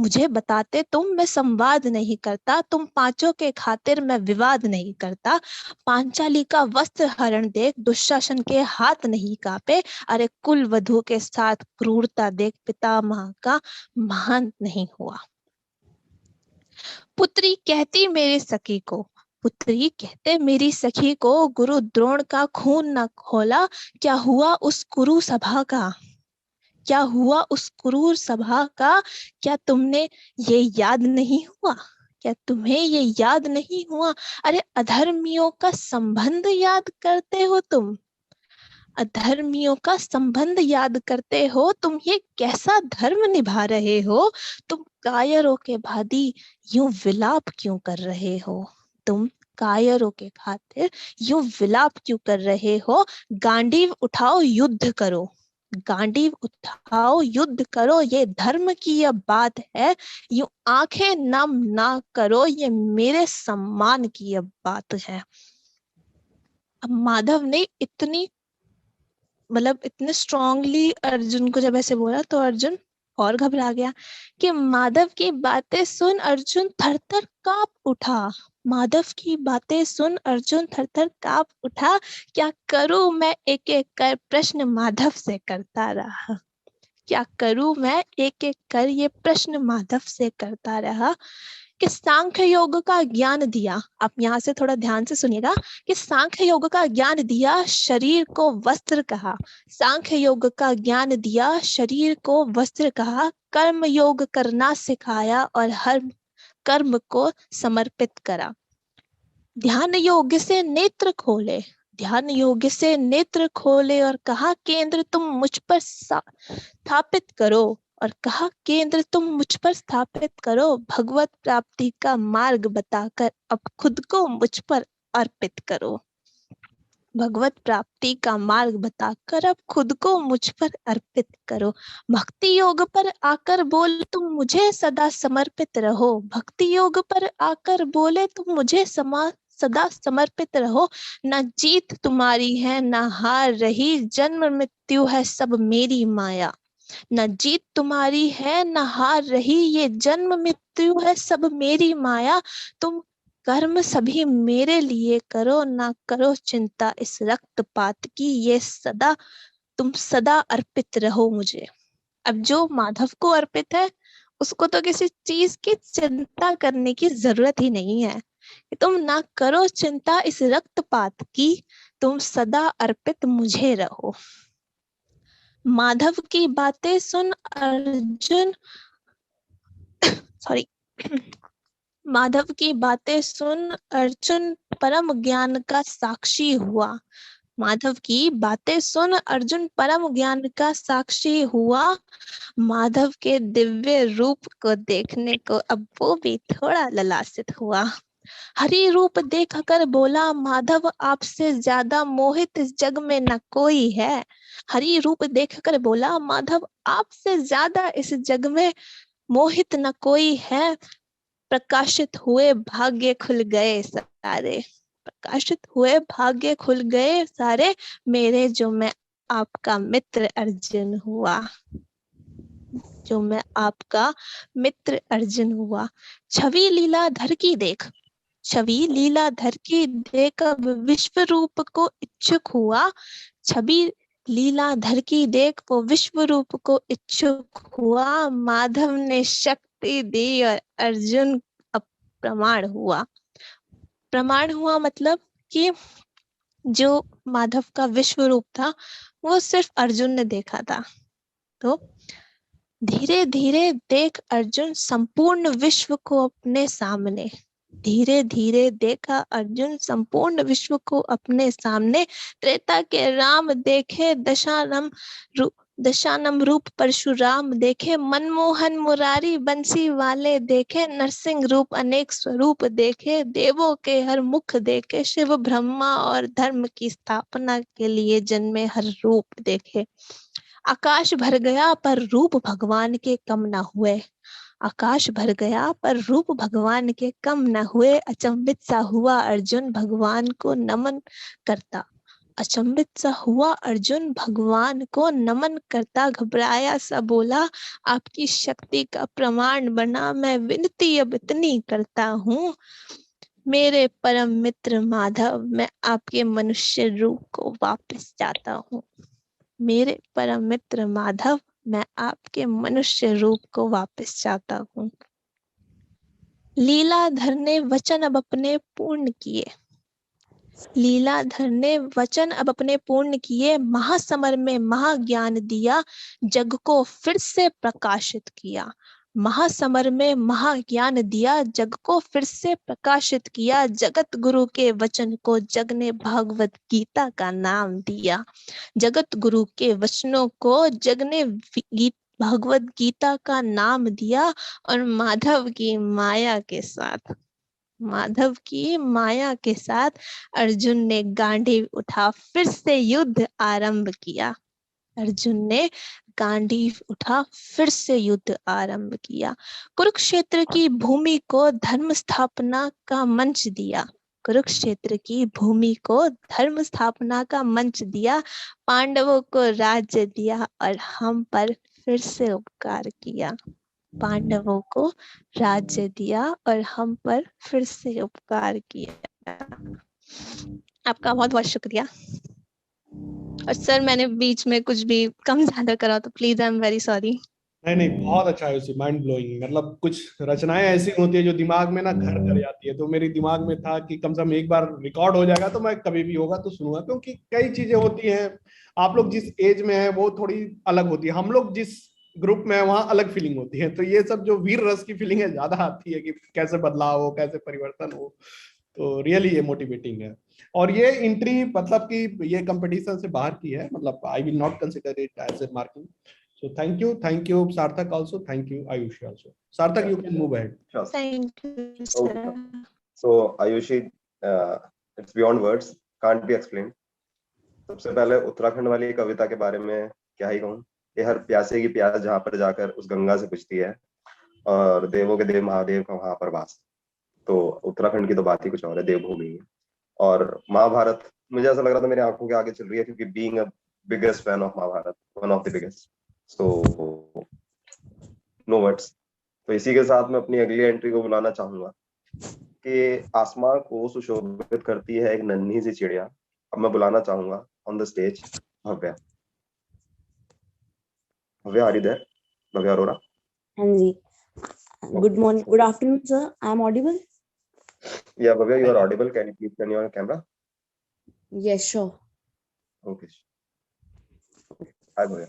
मुझे बताते तुम, मैं संवाद नहीं करता, तुम पांचों के खातिर मैं विवाद नहीं करता, पांचाली का वस्त्र हरण देख दुशासन के हाथ नहीं कांपे, अरे कुल वधु के साथ क्रूरता देख पितामह का महान नहीं हुआ। पुत्री कहती मेरी सखी को, पुत्री कहते मेरी सखी को, गुरु द्रोण का खून न खोला, क्या हुआ उस कुरु सभा का, क्या हुआ उस क्रूर सभा का, क्या तुमने ये याद नहीं हुआ, क्या तुम्हें ये याद नहीं हुआ, अरे अधर्मियों का संबंध याद करते हो तुम, अधर्मियों का संबंध याद करते हो तुम, ये कैसा धर्म निभा रहे हो, तुम कायरों के भांति यूं विलाप क्यों कर रहे हो, तुम कायरों के खातिर यूं विलाप क्यों कर रहे हो, गांडीव उठाओ युद्ध करो, गांडीव उठाओ युद्ध करो, ये धर्म की यह बात है, यूं आंखें नम ना करो, ये मेरे सम्मान की यह बात है। अब माधव ने इतनी इतने स्ट्रांगली अर्जुन को जब ऐसे बोला तो अर्जुन और घबरा गया कि माधव की बातें सुन अर्जुन थरथर कांप उठा, माधव की बातें सुन अर्जुन थरथर कांप उठा, क्या करूं मैं एक एक कर प्रश्न माधव से करता रहा, क्या करूं मैं एक एक कर ये प्रश्न माधव से करता रहा, कि सांख्य योग का ज्ञान दिया, आप यहाँ से थोड़ा ध्यान से सुनिएगा, कि सांख्य योग का ज्ञान दिया शरीर को वस्त्र कहा, सांख्य योग का ज्ञान दिया शरीर को वस्त्र कहा, कर्म योग करना सिखाया और हर कर्म को समर्पित करा, ध्यान योग से नेत्र खोले, ध्यान योग से नेत्र खोले और कहा केंद्र तुम मुझ पर स्थापित करो, और कहा केंद्र तुम मुझ पर स्थापित करो, भगवत प्राप्ति का मार्ग बताकर अब खुद को मुझ पर अर्पित करो, भगवत प्राप्ति का मार्ग बताकर अब खुद को मुझ पर अर्पित करो, भक्ति योग पर आकर बोले तुम मुझे सदा समर्पित रहो, भक्ति योग पर आकर बोले तुम मुझे सदा समर्पित रहो, न जीत तुम्हारी है न हार रही, जन्म मृत्यु है सब मेरी माया, न जीत तुम्हारी है न हार रही, ये जन्म मृत्यु है सब मेरी माया, तुम कर्म सभी मेरे लिए करो, ना करो चिंता इस रक्तपात की, ये सदा तुम सदा अर्पित रहो मुझे। अब जो माधव को अर्पित है उसको तो किसी चीज की चिंता करने की जरूरत ही नहीं है, तुम ना करो चिंता इस रक्तपात की, तुम सदा अर्पित मुझे रहो। माधव की बातें सुन अर्जुन माधव की बातें सुन अर्जुन परम ज्ञान का साक्षी हुआ, माधव की बातें सुन अर्जुन परम ज्ञान का साक्षी हुआ, माधव के दिव्य रूप को देखने को अब वो भी थोड़ा ललासित हुआ, हरि रूप देख कर बोला माधव आपसे ज्यादा मोहित इस जग में न कोई है, हरि रूप देख कर बोला माधव आपसे ज्यादा इस जग में मोहित न कोई है, प्रकाशित हुए भाग्य खुल गए सारे, प्रकाशित हुए भाग्य खुल गए सारे, मेरे जो मैं आपका मित्र अर्जुन हुआ, जो मैं आपका मित्र अर्जुन हुआ, छवि लीलाधर की देख, छवि लीलाधर की देख अब विश्व रूप को इच्छुक हुआ, छवि लीलाधर की देख वो विश्व रूप को इच्छुक हुआ, माधव ने शक्ति दी और अर्जुन अब प्रमाण हुआ, प्रमाण हुआ मतलब कि जो माधव का विश्व रूप था वो सिर्फ अर्जुन ने देखा था, तो धीरे धीरे देख अर्जुन संपूर्ण विश्व को अपने सामने, धीरे धीरे देखा अर्जुन संपूर्ण विश्व को अपने सामने, त्रेता के राम देखे दशानन दशानम रूप परशुराम देखे, मनमोहन मुरारी बंसी वाले देखे, नरसिंह रूप अनेक स्वरूप देखे, देवों के हर मुख देखे, शिव ब्रह्मा और धर्म की स्थापना के लिए जन्मे हर रूप देखे। आकाश भर गया पर रूप भगवान के कम न हुए, आकाश भर गया पर रूप भगवान के कम न हुए, अचंभित सा हुआ अर्जुन भगवान को नमन करता, अचंभित सा हुआ अर्जुन भगवान को नमन करता, घबराया सा बोला आपकी शक्ति का प्रमाण बना, मैं विनती अब इतनी करता हूँ, मेरे परम मित्र माधव मैं आपके मनुष्य रूप को वापस चाहता हूँ, मेरे परम मित्र माधव मैं आपके मनुष्य रूप को वापस चाहता हूँ। लीलाधर ने वचन अब अपने पूर्ण किए, लीलाधर ने वचन अब अपने पूर्ण किए, महासमर में महाज्ञान दिया, जग को फिर से प्रकाशित किया, महासमर में महाज्ञान दिया, जग को फिर से प्रकाशित किया, जगत गुरु के वचन को जग ने भगवत गीता का नाम दिया, जगत गुरु के वचनों को जग ने भगवत गीता का नाम दिया, और माधव की माया के साथ, माधव की माया के साथ अर्जुन ने गांडीव उठा फिर से युद्ध आरंभ किया, अर्जुन ने गांडीव उठा फिर से युद्ध आरंभ किया, कुरुक्षेत्र की भूमि को धर्म स्थापना का मंच दिया, कुरुक्षेत्र की भूमि को धर्म स्थापना का मंच दिया, पांडवों को राज्य दिया और हम पर फिर से उपकार किया, पांडवों को राज्य दिया और हम पर फिर से उपकार किया। आपका बहुत बहुत शुक्रिया। और सर मैंने बीच में कुछ भी कम ज्यादा करा तो please I am very sorry. नहीं नहीं, बहुत अच्छा है उसी, माइंड ब्लोइंग। मतलब कुछ रचनाएं ऐसी होती है जो दिमाग में ना घर कर जाती है, तो मेरे दिमाग में था कि कम से कम एक बार रिकॉर्ड हो जाएगा तो मैं कभी भी होगा तो सुनूंगा, क्योंकि कई चीजें होती हैं, आप लोग जिस एज में है वो थोड़ी अलग होती है, हम लोग जिस ग्रुप में है वहाँ अलग फीलिंग होती है, तो ये सब जो वीर रस की फीलिंग है ज्यादा आती है कि कैसे बदलाव हो, कैसे परिवर्तन हो, तो रियली ये मोटिवेटिंग है। और ये एंट्री मतलब कि ये कंपटीशन से बाहर की है, मतलब I will not consider it as a marking. So thank you Sarthak also, thank you Ayushi also. Sarthak, you can move ahead. Sure. Thank you sir. So Ayushi, it's beyond words, can't be explained. सबसे पहले उत्तराखंड वाली कविता के बारे में क्या ही कहूँ, ये हर प्यासे की प्यास जहाँ पर जाकर उस गंगा से बुझती है, और देवों के देव महादेव का वहां पर वास। तो उत्तराखंड की तो बात ही कुछ और है, देवभूमि है। और महाभारत मुझे ऐसा लग रहा था मेरी आंखों के आगे चल रही है, क्योंकि being a biggest fan of Mahabharata, one of the biggest, so no words. तो इसी के साथ मैं अपनी अगली एंट्री को बुलाना चाहूंगा कि आसमां को सुशोभित करती है एक नन्ही सी चिड़िया। अब मैं बुलाना चाहूंगा on the stage Bhavya. Bhavya, are you there? Bhavya Arora. हाँ जी। Good morning, good afternoon sir, I am audible? Yeah, Bhavya, you are audible. Can you please turn your camera? Yes, sure. Okay. Hi, Bhavya.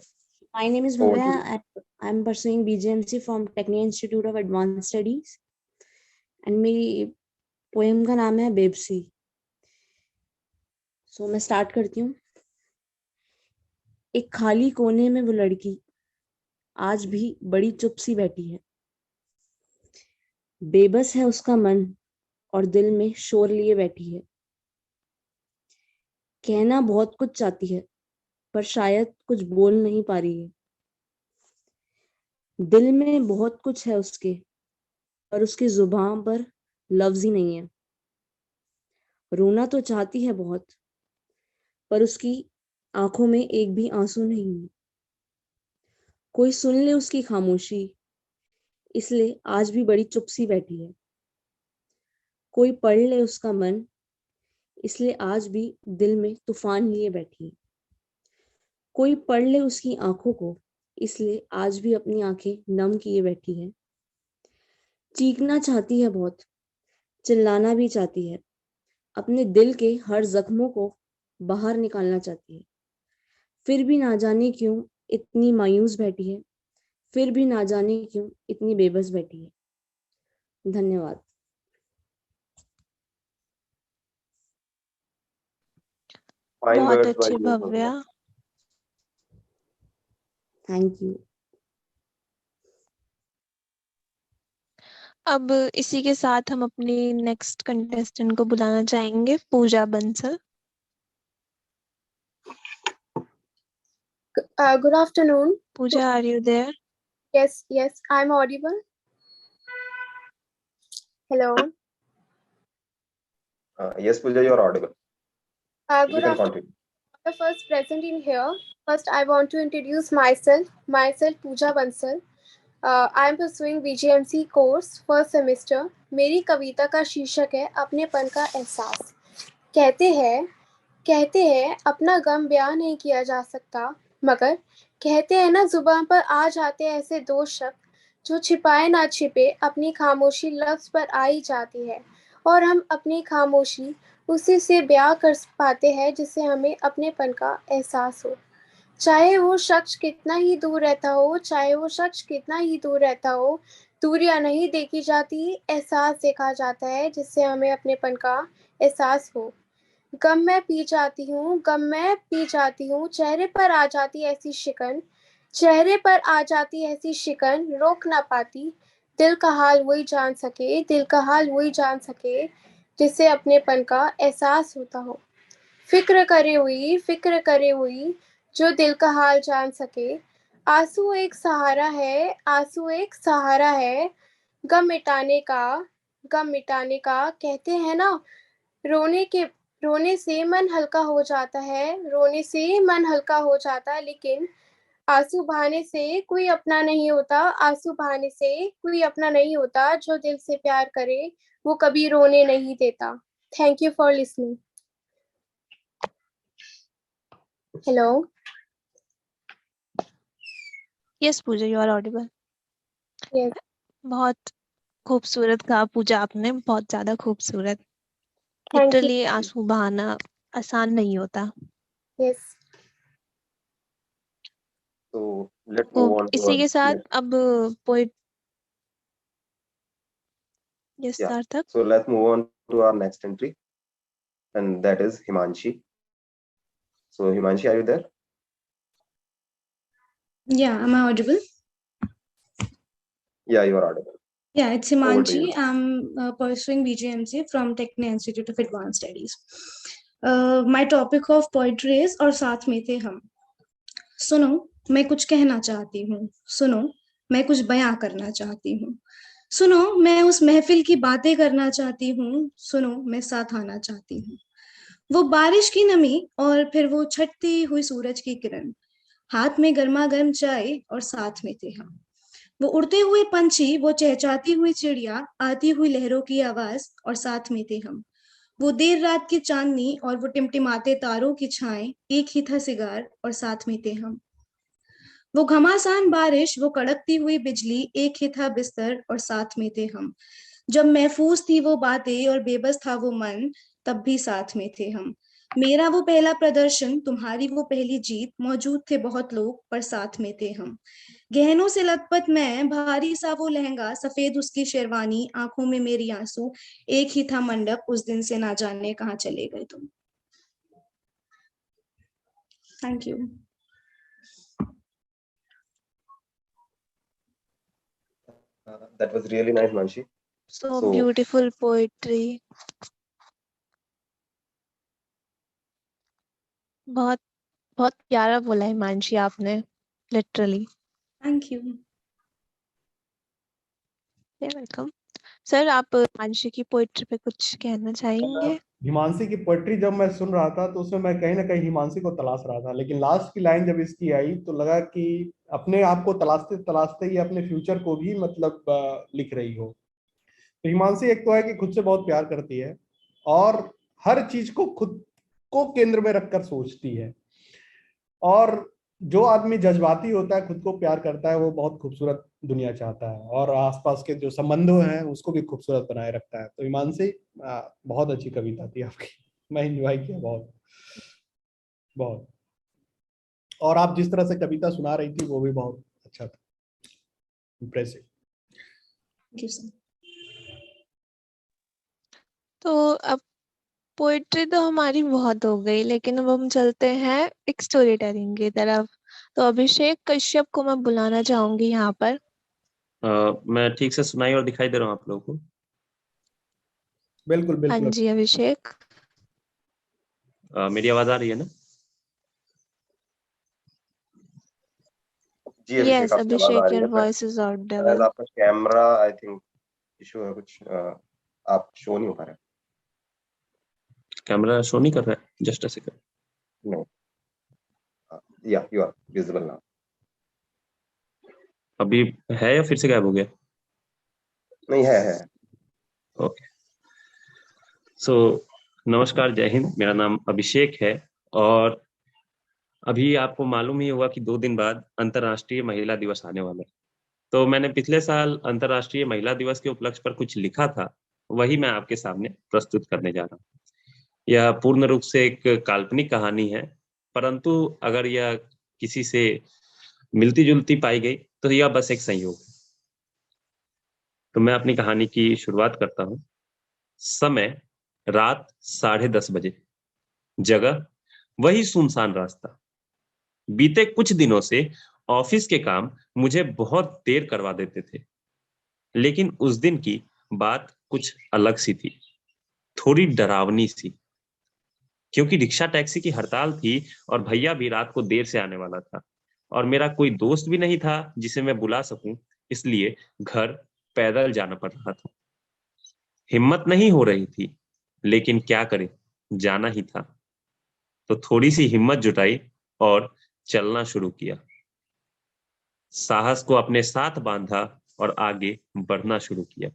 My name is Bhavya and I'm pursuing BGMC from Technical Institute of Advanced Studies. And मेरी पोएम का नाम है बेबसी। So मैं स्टार्ट करती हूँ। एक खाली कोने में वो लड़की आज भी बड़ी चुप सी बैठी है, बेबस है उसका मन और दिल में शोर लिए बैठी है। कहना बहुत कुछ चाहती है पर शायद कुछ बोल नहीं पा रही है। दिल में बहुत कुछ है उसके पर उसकी जुबान पर लफ्ज ही नहीं है। रोना तो चाहती है बहुत पर उसकी आंखों में एक भी आंसू नहीं है। कोई सुन ले उसकी खामोशी, इसलिए आज भी बड़ी चुप सी बैठी है। कोई पढ़ ले उसका मन, इसलिए आज भी दिल में तूफान लिए बैठी है। कोई पढ़ ले उसकी आंखों को, इसलिए आज भी अपनी आंखें नम किए बैठी है। चीखना चाहती है बहुत, चिल्लाना भी चाहती है, अपने दिल के हर जख्मों को बाहर निकालना चाहती है। फिर भी ना जाने क्यों इतनी मायूस बैठी है, फिर भी ना जाने क्यों इतनी बेबस बैठी है। धन्यवाद। बहुत अच्छी भव्या। Thank you. अब इसी के साथ हम अपनी नेक्स्ट कंटेस्टेंट को बुलाना चाहेंगे, पूजा Bansal. Good afternoon. Pooja, are you there? Yes, I'm audible. Hello. Yes, Pooja, you are audible. You Good can afternoon. continue. The first present in here. First, I want to introduce myself. Pooja Bansal. I am pursuing BGMC course first semester. मेरी कविता का शीर्षक है अपनेपन का एहसास। कहते हैं अपना गम बयां नहीं किया जा सकता, मगर कहते हैं ना जुबान पर आ जाते ऐसे दो शब्द जो छिपाए ना छिपे अपनी खामोशी लफ्ज पर आ ही जाती है, और हम अपनी खामोशी उसी से बयां कर पाते हैं जिससे हमें अपनेपन का एहसास हो। चाहे वो शख्स कितना ही दूर रहता हो, दूरियां नहीं देखी जाती, एहसास देखा जाता है जिससे हमें अपनेपन का एहसास हो। गम मैं पी जाती हूँ, चेहरे पर आ जाती ऐसी शिकन, रोक ना पाती, दिल का हाल वही जान सके जिससे अपनेपन का एहसास होता हो। फिक्र करे हुई जो दिल का हाल जान सके, आंसू एक सहारा है गम मिटाने का। कहते हैं ना रोने से मन हल्का हो जाता है, लेकिन आंसू बहाने से कोई अपना नहीं होता, जो दिल से प्यार करे वो कभी रोने नहीं देता। Thank you for listening. Hello. Yes, Pooja, you are audible. Yes. बहुत खूबसूरत कहा पूजा आपने, बहुत ज्यादा खूबसूरत। Thank you. लिटरली आंसू बहाना आसान नहीं होता। Yes. So let's move on to इसी our के साथ next. अब पोइट यस Yeah. सार्थक। So let's move on to our next entry, and that is Himanshi. So Himanshi, are you there? Yeah, am I audible? Yeah, you are audible. Yeah, it's Over to Himanshi. you. I'm pursuing BGMC from Techno Institute of Advanced Studies. My topic of poetry is और साथ में थे हम। सुनो, मैं कुछ कहना चाहती हूँ, सुनो, मैं कुछ बयां करना चाहती हूँ, सुनो, मैं उस महफिल की बातें करना चाहती हूँ, सुनो, मैं साथ आना चाहती हूँ। वो बारिश की नमी और फिर वो छटती हुई सूरज की किरण, हाथ में गर्मा गर्म चाय और साथ में थे हम। वो उड़ते हुए पंछी, वो चहचहाती हुई चिड़िया, आती हुई लहरों की आवाज और साथ में थे हम। वो देर रात की चांदनी और वो टिमटिमाते तारों की छाएं, एक ही था सिगार और साथ में थे हम। वो घमासान बारिश, वो कड़कती हुई बिजली, एक ही था बिस्तर और साथ में थे हम। जब महफूज थी वो बातें और बेबस था वो मन, तब भी साथ में थे हम। मेरा वो पहला प्रदर्शन, तुम्हारी वो पहली जीत, मौजूद थे बहुत लोग पर साथ में थे हम। गहनों से लथपथ मैं, भारी सा वो लहंगा, सफेद उसकी शेरवानी, आंखों में मेरी आंसू, एक ही था मंडप, उस दिन से ना जाने कहाँ चले गए तुम। Thank you. That was really nice, Manshi. So beautiful poetry. बहुत बहुत प्यारा बोला है हिमांशी आपने, literally. Thank you. Welcome. Sir, आप हिमांशी की पोएट्री पे कुछ कहना चाहेंगे? हिमांशी की पोएट्री जब मैं सुन रहा था तो उसमें मैं कहीं ना कहीं हिमांशी को तलाश रहा था, लेकिन लास्ट की लाइन जब इसकी आई तो लगा कि अपने आप को तलाशते तलाशते ही अपने फ्यूचर को भी मतलब लिख रही हो। तो हिमांशी एक तो है कि खुद से बहुत प्यार करती है और हर चीज को खुद को केंद्र में रखकर सोचती है, और जो आदमी जज्बाती होता है, खुद को प्यार करता है, वो बहुत खूबसूरत दुनिया चाहता है और आसपास के जो संबंधों हैं उसको भी खूबसूरत बनाए रखता है। तो हिमांशी, बहुत अच्छी कविता थी आपकी, मैं एंजॉय किया बहुत बहुत, और आप जिस तरह से कविता सुना रही थी वो भी बहुत अच्छा था, इम्प्रेसिव। Thank you sir. तो अब पोएट्री तो हमारी बहुत हो गई, लेकिन अब हम चलते हैं एक स्टोरी टेलिंग की तरफ। तो अभिषेक कश्यप को मैं बुलाना चाहूंगी यहाँ पर। मैं ठीक से सुनाई और दिखाई दे रहा हूँ आप लोगों को? बिल्कुल हाँ बिल्कुल। जी अभिषेक। मेरी आवाज आ रही है ना? जी अभिषेक, यस आपकी आवाज आ अभिषेक रही योर है, but वॉइस इज शायद ऑडिबल। आपका कैमरा आई थिंक इशू है कुछ, आप शो नहीं हो पा रहे। कैमरा शो नहीं कर रहा है? Just a second. नो, या यू आर विजिबल नाउ। अभी है या फिर से गायब हो गया? नहीं है। ओके। सो नमस्कार, जय हिंद। मेरा नाम अभिषेक है और अभी आपको मालूम ही होगा कि 2 दिन बाद अंतर्राष्ट्रीय महिला दिवस आने वाला है। तो मैंने पिछले साल अंतर्राष्ट्रीय महिला दिवस के उपलक्ष्य पर कुछ लिखा था, वही मैं आपके सामने प्रस्तुत करने जा रहा हूँ। यह पूर्ण रूप से एक काल्पनिक कहानी है, परंतु अगर यह किसी से मिलती-जुलती पाई गई तो यह बस एक संयोग है। तो मैं अपनी कहानी की शुरुआत करता हूँ। समय रात 10:30 बजे। जगह वही सुनसान रास्ता। बीते कुछ दिनों से ऑफिस के काम मुझे बहुत देर करवा देते थे, लेकिन उस दिन की बात कुछ अलग सी थी, थोड़ी डरावनी सी। क्योंकि रिक्शा टैक्सी की हड़ताल थी और भैया भी रात को देर से आने वाला था और मेरा कोई दोस्त भी नहीं था जिसे मैं बुला सकूं, इसलिए घर पैदल जाना पड़ रहा था। हिम्मत नहीं हो रही थी, लेकिन क्या करें, जाना ही था। तो थोड़ी सी हिम्मत जुटाई और चलना शुरू किया। साहस को अपने साथ बांधा और आगे बढ़ना शुरू किया।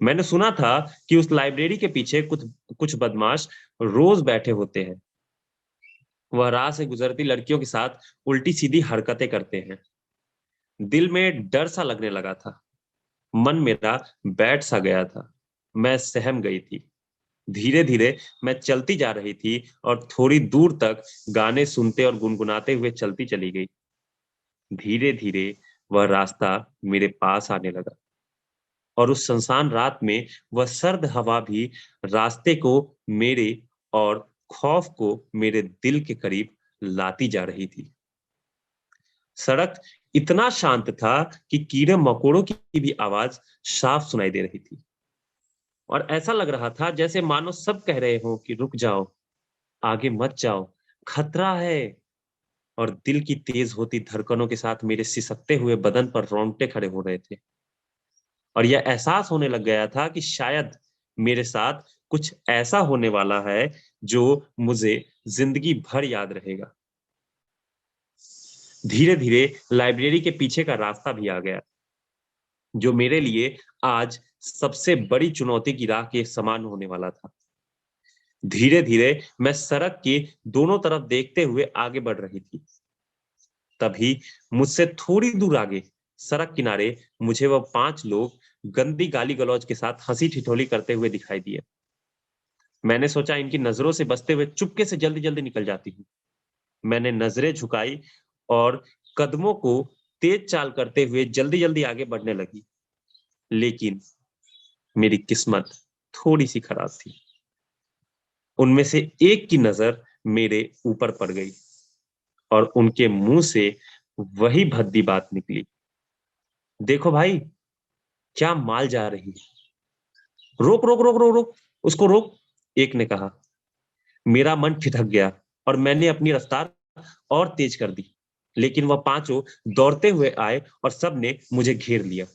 मैंने सुना था कि उस लाइब्रेरी के पीछे कुछ बदमाश रोज बैठे होते हैं। वह राह से गुजरती लड़कियों के साथ उल्टी सीधी हरकतें करते हैं। दिल में डर सा लगने लगा था। मन मेरा बैठ सा गया था। मैं सहम गई थी। धीरे धीरे मैं चलती जा रही थी और थोड़ी दूर तक गाने सुनते और गुनगुनाते हुए चलती चली गई। धीरे धीरे वह रास्ता मेरे पास आने लगा और उस सुनसान रात में वह सर्द हवा भी रास्ते को मेरे और खौफ को मेरे दिल के करीब लाती जा रही थी। सड़क इतना शांत था कि कीड़े मकोड़ों की भी आवाज साफ सुनाई दे रही थी और ऐसा लग रहा था जैसे मानो सब कह रहे हो कि रुक जाओ, आगे मत जाओ, खतरा है। और दिल की तेज होती धड़कनों के साथ मेरे सिसकते हुए बदन पर रोंगटे खड़े हो रहे थे और यह एहसास होने लग गया था कि शायद मेरे साथ कुछ ऐसा होने वाला है जो मुझे जिंदगी भर याद रहेगा। धीरे धीरे लाइब्रेरी के पीछे का रास्ता भी आ गया, जो मेरे लिए आज सबसे बड़ी चुनौती की राह के समान होने वाला था। धीरे धीरे मैं सड़क के दोनों तरफ देखते हुए आगे बढ़ रही थी। तभी मुझसे थोड़ी दूर आगे सड़क किनारे मुझे वह 5 लोग गंदी गाली गलौज के साथ हंसी ठिठोली करते हुए दिखाई दिए। मैंने सोचा इनकी नजरों से बचते हुए चुपके से जल्दी जल्दी निकल जाती हूँ। मैंने नजरें झुकाई और कदमों को तेज चाल करते हुए जल्दी जल्दी आगे बढ़ने लगी, लेकिन मेरी किस्मत थोड़ी सी खराब थी। उनमें से एक की नजर मेरे ऊपर पड़ गई और उनके मुंह से वही भद्दी बात निकली, देखो भाई, क्या माल जा रही है, रोक रोक रोक रोक रोक, उसको रोक, एक ने कहा। मेरा मन ठिठक गया और मैंने अपनी रफ्तार और तेज कर दी, लेकिन वह 5 दौड़ते हुए आए और सबने मुझे घेर लिया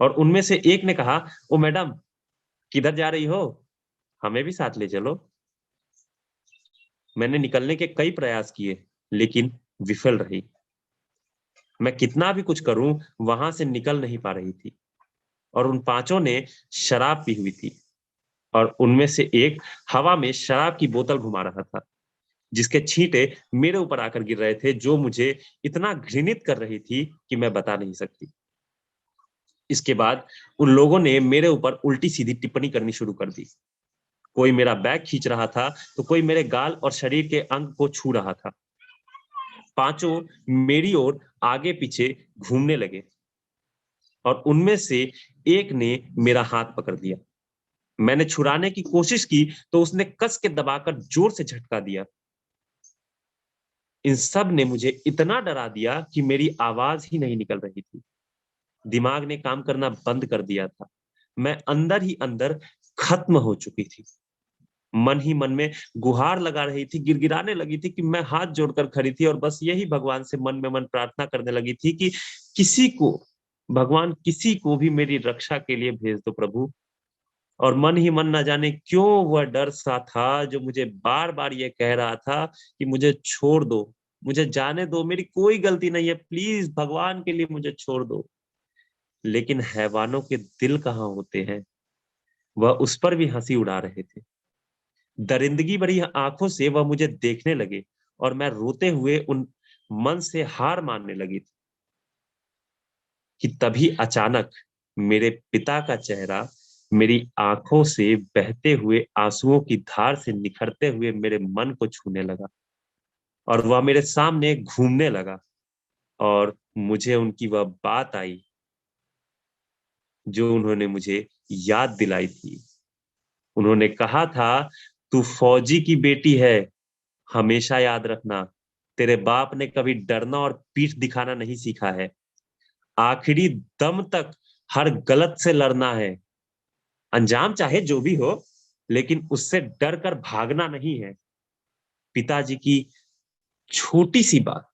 और उनमें से एक ने कहा, ओ मैडम, किधर जा रही हो, हमें भी साथ ले चलो। मैंने निकलने के कई प्रयास किए, लेकिन विफल रही। मैं कितना भी कुछ करूं, वहां से निकल नहीं पा रही थी और उन 5 ने शराब पी हुई थी और उनमें से एक हवा में शराब की बोतल घुमा रहा था, जिसके छींटे मेरे ऊपर आकर गिर रहे थे, जो मुझे इतना घृणित कर रही थी कि मैं बता नहीं सकती। इसके बाद उन लोगों ने मेरे ऊपर उल्टी सीधी टिप्पणी करनी शुरू कर दी। कोई मेरा बैग खींच रहा था तो कोई मेरे गाल और शरीर के अंग को छू रहा था। 5 मेरी ओर आगे पीछे घूमने लगे और उनमें से एक ने मेरा हाथ पकड़ लिया। मैंने छुड़ाने की कोशिश की तो उसने कस के दबाकर जोर से झटका दिया। इन सब ने मुझे इतना डरा दिया कि मेरी आवाज ही नहीं निकल रही थी। दिमाग ने काम करना बंद कर दिया था। मैं अंदर ही अंदर खत्म हो चुकी थी। मन ही मन में गुहार लगा रही थी, गिड़गिड़ाने लगी थी कि मैं हाथ जोड़कर खड़ी थी और बस यही भगवान से मन में मन प्रार्थना करने लगी थी कि किसी को, भगवान किसी को भी मेरी रक्षा के लिए भेज दो प्रभु। और मन ही मन न जाने क्यों वह डर सा था जो मुझे बार बार ये कह रहा था कि मुझे छोड़ दो, मुझे जाने दो, मेरी कोई गलती नहीं है, प्लीज भगवान के लिए मुझे छोड़ दो। लेकिन हैवानों के दिल कहाँ होते हैं, वह उस पर भी हंसी उड़ा रहे थे। दरिंदगी भरी आंखों से वह मुझे देखने लगे और मैं रोते हुए उन मन से हार मानने लगी थी कि तभी अचानक मेरे पिता का चेहरा मेरी आंखों से बहते हुए आंसुओं की धार से निखरते हुए मेरे मन को छूने लगा और वह मेरे सामने घूमने लगा और मुझे उनकी वह बात आई जो उन्होंने मुझे याद दिलाई थी। उन्होंने कहा था, तू फौजी की बेटी है, हमेशा याद रखना, तेरे बाप ने कभी डरना और पीठ दिखाना नहीं सीखा है। आखिरी दम तक हर गलत से लड़ना है, अंजाम चाहे जो भी हो, लेकिन उससे डर कर भागना नहीं है। पिताजी की छोटी सी बात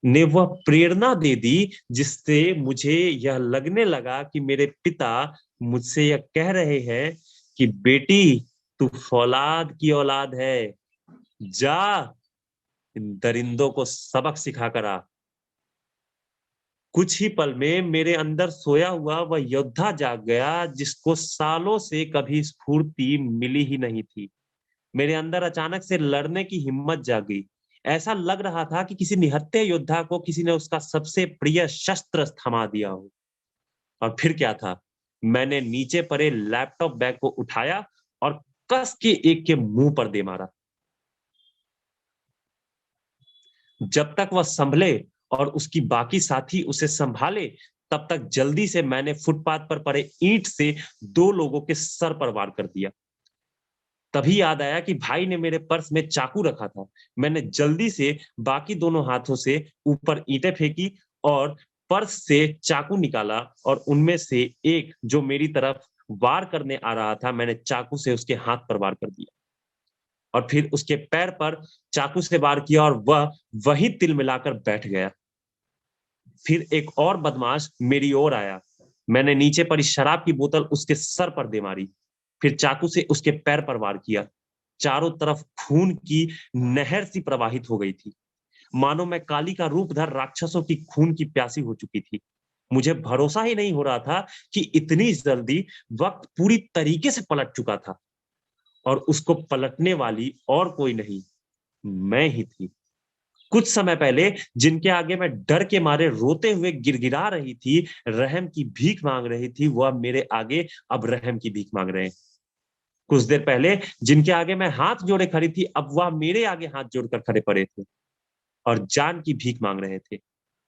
ने वह प्रेरणा दे दी जिससे मुझे यह लगने लगा कि मेरे पिता मुझसे यह कह रहे हैं कि बेटी तू फौलाद की औलाद है, जा इन दरिंदों को सबक सिखा कर आ। कुछ ही पल में मेरे अंदर सोया हुआ वह योद्धा जाग गया जिसको सालों से कभी स्फूर्ति मिली ही नहीं थी। मेरे अंदर अचानक से लड़ने की हिम्मत जागी। ऐसा लग रहा था कि किसी निहत्थे योद्धा को किसी ने उसका सबसे प्रिय शस्त्र थमा दिया हो। और फिर क्या था, मैंने नीचे पड़े लैपटॉप बैग को उठाया और कस के एक के मुंह पर दे मारा। जब तक वह संभले और उसकी बाकी साथी उसे संभाले, तब तक जल्दी से मैंने फुटपाथ पर पड़े ईंट से 2 लोगों के सर पर वार कर दिया। तभी याद आया कि भाई ने मेरे पर्स में चाकू रखा था। मैंने जल्दी से बाकी दोनों हाथों से ऊपर ईंटें फेंकी और पर्स से चाकू निकाला और उनमें से एक जो मेरी तरफ वार करने आ रहा था, मैंने चाकू से उसके हाथ पर वार कर दिया और फिर उसके पैर पर चाकू से वार किया और वह वही तिल मिलाकर बैठ गया। फिर एक और बदमाश मेरी ओर आया। मैंने नीचे पड़ी शराब की बोतल उसके सर पर दे मारी, फिर चाकू से उसके पैर पर वार किया। चारों तरफ खून की नहर सी प्रवाहित हो गई थी, मानो मैं काली का रूप धर राक्षसों की खून की प्यासी हो चुकी थी। मुझे भरोसा ही नहीं हो रहा था कि इतनी जल्दी वक्त पूरी तरीके से पलट चुका था और उसको पलटने वाली और कोई नहीं, मैं ही थी। कुछ समय पहले जिनके आगे मैं डर के मारे रोते हुए गिड़गिड़ा रही थी, रहम की भीख मांग रही थी, वह मेरे आगे अब रहम की भीख मांग रहे हैं। कुछ देर पहले जिनके आगे मैं हाथ जोड़े खड़ी थी, अब वह मेरे आगे हाथ जोड़कर खड़े पड़े थे और जान की भीख मांग रहे थे।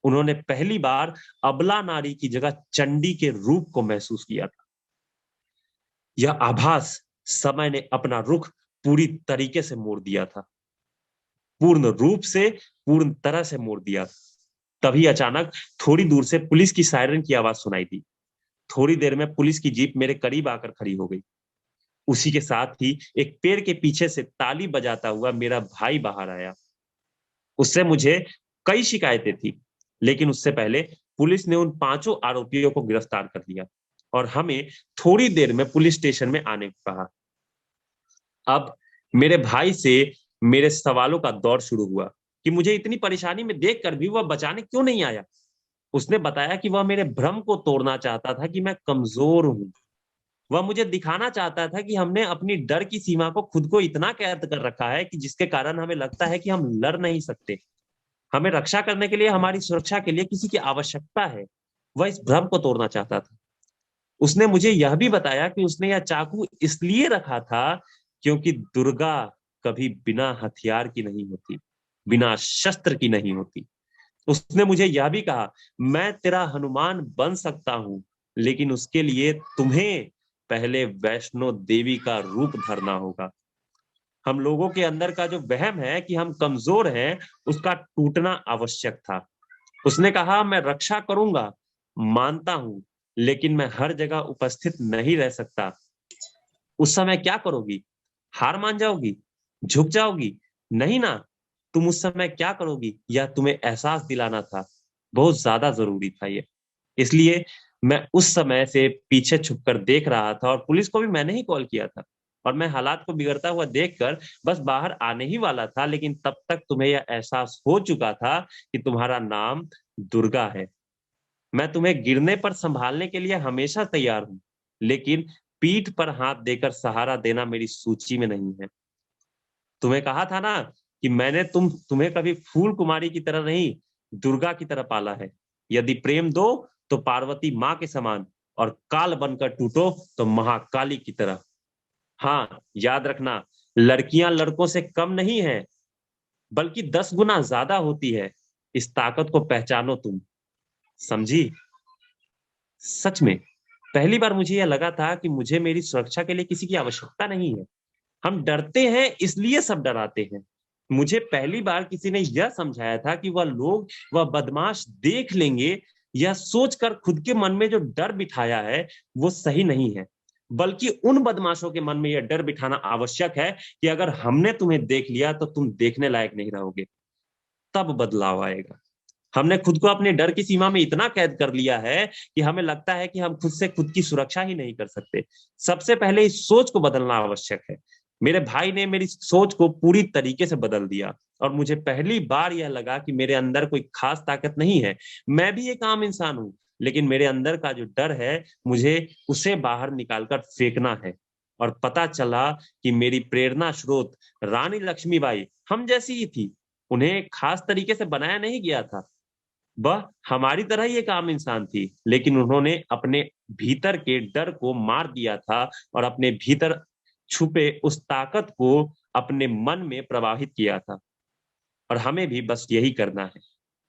उन्होंने पहली बार अबला नारी की जगह चंडी के रूप को महसूस किया था। यह आभास समय ने अपना रुख पूरी तरीके से मोड़ दिया था, पूर्ण रूप से, पूर्ण तरह से मोड़ दिया। तभी अचानक थोड़ी दूर से पुलिस की सायरन की आवाज सुनाई दी। थोड़ी देर में पुलिस की जीप मेरे करीब आकर खड़ी हो गई। उसी के साथ ही एक पेड़ के पीछे से ताली बजाता हुआ मेरा भाई बाहर आया। उससे मुझे कई शिकायतें थी, लेकिन उससे पहले पुलिस ने उन 5 आरोपियों को गिरफ्तार कर लिया और हमें थोड़ी देर में पुलिस स्टेशन में आने को कहा। अब मेरे भाई से मेरे सवालों का दौर शुरू हुआ कि मुझे इतनी परेशानी में देखकर भी वह बचाने क्यों नहीं आया। उसने बताया कि वह मेरे भ्रम को तोड़ना चाहता था कि मैं कमजोर हूं। वह मुझे दिखाना चाहता था कि हमने अपनी डर की सीमा को खुद को इतना कैद कर रखा है कि जिसके कारण हमें लगता है कि हम लड़ नहीं सकते। हमें रक्षा करने के लिए, हमारी सुरक्षा के लिए किसी की आवश्यकता है। वह इस भ्रम को तोड़ना चाहता था। उसने मुझे यह भी बताया कि उसने यह चाकू इसलिए रखा था क्योंकि दुर्गा कभी बिना हथियार की नहीं होती, बिना शस्त्र की नहीं होती। उसने मुझे यह भी कहा, मैं तेरा हनुमान बन सकता हूं, लेकिन उसके लिए तुम्हें पहले वैष्णो देवी का रूप धरना होगा। हम लोगों के अंदर का जो वहम है कि हम कमजोर हैं, उसका टूटना आवश्यक था। उसने कहा, मैं रक्षा करूंगा, मानता हूं, लेकिन मैं हर जगह उपस्थित नहीं रह सकता। उस समय क्या करोगी? हार मान जाओगी? झुक जाओगी? नहीं ना, तुम उस समय क्या करोगी, यह तुम्हें एहसास दिलाना था। बहुत ज्यादा जरूरी था ये। इसलिए मैं उस समय से पीछे छुपकर देख रहा था, और पुलिस को भी मैंने ही कॉल किया था, और मैं हालात को बिगड़ता हुआ देखकर बस बाहर आने ही वाला था, लेकिन तब तक तुम्हें यह एहसास हो चुका था कि तुम्हारा नाम दुर्गा है। मैं तुम्हें गिरने पर संभालने के लिए हमेशा तैयार हूं, लेकिन पीठ पर हाथ देकर सहारा देना मेरी सूची में नहीं है। तुम्हें कहा था ना कि मैंने तुम्हें कभी फूल कुमारी की तरह नहीं, दुर्गा की तरह पाला है। यदि प्रेम दो तो पार्वती माँ के समान, और काल बनकर टूटो तो महाकाली की तरह। हाँ, याद रखना, लड़कियां लड़कों से कम नहीं है, बल्कि 10 गुना ज्यादा होती है। इस ताकत को पहचानो तुम, समझी? सच में पहली बार मुझे यह लगा था कि मुझे मेरी सुरक्षा के लिए किसी की आवश्यकता नहीं है। हम डरते हैं इसलिए सब डराते हैं। मुझे पहली बार किसी ने यह समझाया था कि वह बदमाश देख लेंगे, यह सोचकर खुद के मन में जो डर बिठाया है वो सही नहीं है, बल्कि उन बदमाशों के मन में यह डर बिठाना आवश्यक है कि अगर हमने तुम्हें देख लिया तो तुम देखने लायक नहीं रहोगे, तब बदलाव आएगा। हमने खुद को अपने डर की सीमा में इतना कैद कर लिया है कि हमें लगता है कि हम खुद से खुद की सुरक्षा ही नहीं कर सकते। सबसे पहले इस सोच को बदलना आवश्यक है। मेरे भाई ने मेरी सोच को पूरी तरीके से बदल दिया, और मुझे पहली बार यह लगा कि मेरे अंदर कोई खास ताकत नहीं है। मैं भी एक आम इंसान हूं, लेकिन मेरे अंदर का जो डर है, मुझे उसे बाहर निकालकर फेंकना है। और पता चला कि मेरी प्रेरणा स्रोत रानी लक्ष्मीबाई हम जैसी ही थी। उन्हें खास तरीके से बनाया नहीं गया था, वह हमारी तरह ही एक आम इंसान थी, लेकिन उन्होंने अपने भीतर के डर को मार दिया था और अपने भीतर छुपे उस ताकत को अपने मन में प्रवाहित किया था। और हमें भी बस यही करना है।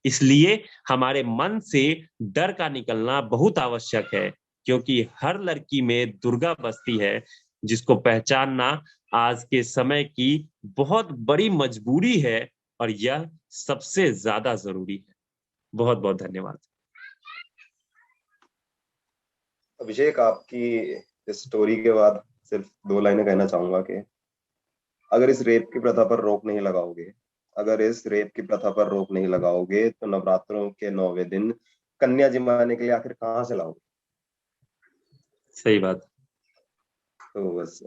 इसलिए हमारे मन से डर का निकलना बहुत आवश्यक है, क्योंकि हर लड़की में दुर्गा बसती है, जिसको पहचानना आज के समय की बहुत बड़ी मजबूरी है, और यह सबसे ज्यादा जरूरी है। बहुत बहुत धन्यवाद। अभिषेक, आपकी इस स्टोरी के बाद सिर्फ 2 लाइनें कहना चाहूंगा कि अगर इस रेप की प्रथा पर रोक नहीं लगाओगे, तो नवरात्रों के 9वें दिन कन्या जिमाने के लिए आखिर कहाँ से लाओगे? सही बात। तो बस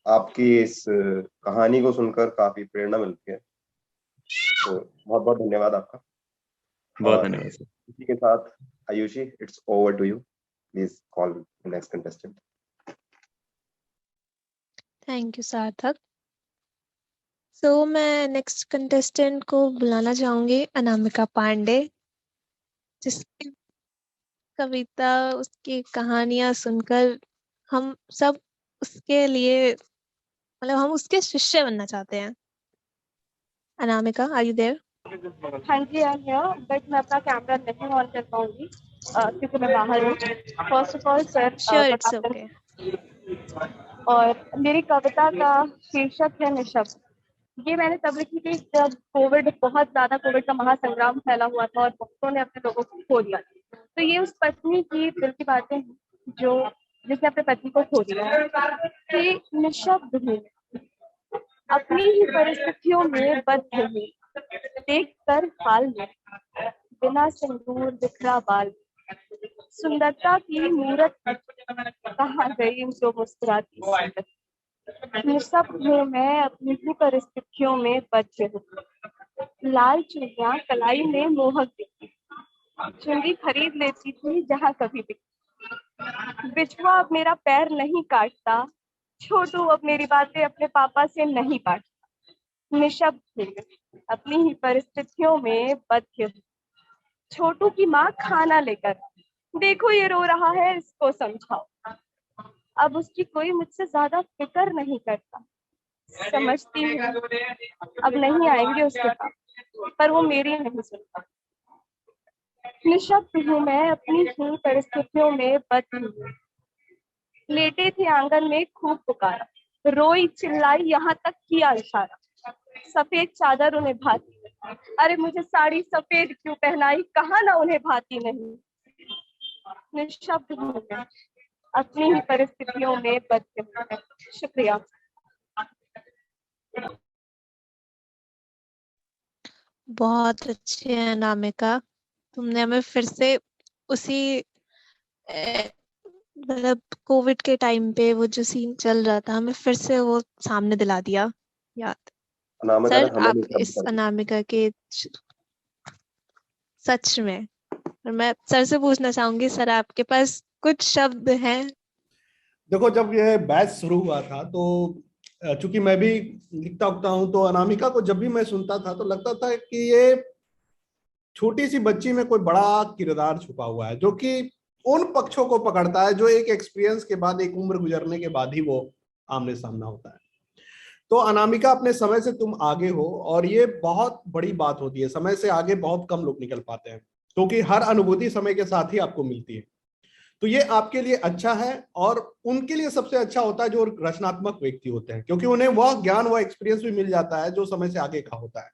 आपकी इस कहानी को सुनकर काफी प्रेरणा मिलती है, तो बहुत बहुत धन्यवाद आपका। बहुत धन्यवाद सर। इसी के साथ Ayushi, it's over to you, please call the next contestant. Thank you Sarthak. So मैं नेक्स्ट कंटेस्टेंट को बुलाना चाहूंगी, अनामिका पांडे, जिसकी कविता, उसकी कहानियां सुनकर हम सब उसके लिए, मतलब हम उसके शिष्य बनना चाहते हैं। Anamika, are you there? हाँ जी, आई एम हियर, बट मैं अपना कैमरा नहीं ऑन कर पाऊंगी क्योंकि मैं बाहर हूँ। First of all sir, sure, it's okay. और मेरी कविता का शीर्षक है निशब्द। ये मैंने तब लिखी थी जब कोविड का महासंग्राम फैला हुआ था और बहुतों ने अपने लोगों को खो दिया। तो ये उस पत्नी की दिल की बातें हैं जिसने अपने पति को खो दिया कि निशब्द हूँ, अपनी ही परिस्थितियों में बद्ध हूँ, देख कर हाल में बिना सिंदूर बिखरा बाल, सुंदरता की मूरत कहाँ गई जो मुस्कुराती सूरत। निशब्द हूँ मैं, अपनी ही परिस्थितियों में बद्ध हूँ, लाल चूड़ियां कलाई में मोहक दिखती, चुंडी खरीद लेती थी जहाँ कभी दिखती। बिछुआ अब मेरा पैर नहीं काटता, छोटू अब मेरी बातें अपने पापा से नहीं बांटता। निशब्द हूँ, अपनी ही परिस्थितियों में बद्ध हूँ, छोटू की माँ खाना लेकर, देखो ये रो रहा है, इसको समझाओ। अब उसकी कोई मुझसे ज्यादा फिक्र नहीं करता, समझती हूँ अब नहीं आएंगे उसके पास, पर वो मेरी नहीं सुनता। निशब्द हूँ मैं, अपनी ही परिस्थितियों में बद्ध हूँ, लेटे थे आंगन में खूब पुकारा, रोई चिल्लाई यहाँ तक किया इशारा, सफेद चादर उन्हें भाती नहीं, अरे मुझे साड़ी सफेद क्यों पहनाई, कहा ना उन्हें भाती नहीं। निशब्द हो गए, अपनी ही परिस्थितियों में बदले हुए हैं। शुक्रिया। बहुत अच्छे है अनामिका, तुमने हमें फिर से उसी मतलब कोविड के टाइम पे वो जो सीन चल रहा था, हमें फिर से वो सामने दिला दिया याद। अनामिका ने सर हमें आप भी शब्द इस कर दिया। अनामिका के सच में, और मैं सर से पूछना चाहूंगी, सर आपके पास कुछ शब्द हैं? देखो, जब ये बैच शुरू हुआ था तो चूंकि मैं भी लिखता उखता हूँ, तो अनामिका को जब भी मैं सुनता था तो लगता था कि ये छोटी सी बच्ची में कोई बड़ा किरदार छुपा हुआ है, जो कि उन पक्षों को पकड़ता है जो एक एक्सपीरियंस के बाद, एक उम्र गुजरने के बाद ही वो आमने सामना होता है। तो अनामिका, अपने समय से तुम आगे हो, और ये बहुत बड़ी बात होती है। समय से आगे बहुत कम लोग निकल पाते हैं, क्योंकि हर अनुभूति समय के साथ ही आपको मिलती है। तो ये आपके लिए अच्छा है, और उनके लिए सबसे अच्छा होता है जो रचनात्मक व्यक्ति होते हैं, क्योंकि उन्हें वह ज्ञान, वह एक्सपीरियंस भी मिल जाता है जो समय से आगे का होता है।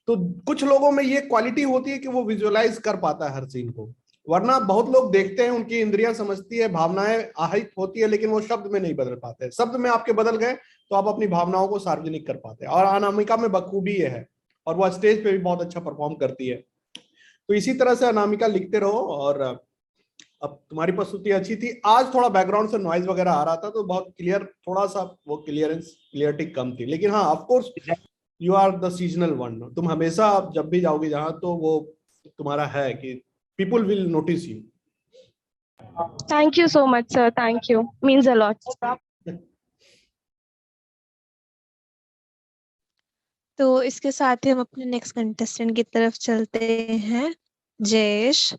तो कुछ लोगों में ये क्वालिटी होती है कि वो विजुअलाइज कर पाता है हर सीन को, वरना बहुत लोग देखते हैं, उनकी इंद्रियां समझती है, भावनाएं आहित होती है, लेकिन वो शब्द में नहीं बदल पाते। शब्द में आपके बदल गए तो आप अपनी भावनाओं को सार्वजनिक कर पाते हैं, और अनामिका में बखूबी ये है, और वह स्टेज पे भी बहुत अच्छा परफॉर्म करती है। तो इसी तरह से अनामिका लिखते रहो। और अब तुम्हारी प्रस्तुति अच्छी थी, आज थोड़ा बैकग्राउंड से नॉइज वगैरह आ रहा था, तो बहुत क्लियर, थोड़ा सा वो क्लियरिटी कम थी, लेकिन हाँ, of course you are the seasonal one. तुम हमेशा, जब भी जाओगे जहां, तो वो तुम्हारा है कि people will notice you. Thank you so much, sir. Thank you. Means a lot. तो इसके साथ ही हम अपने नेक्स्ट कंटेस्टेंट की तरफ चलते हैं। जयेश।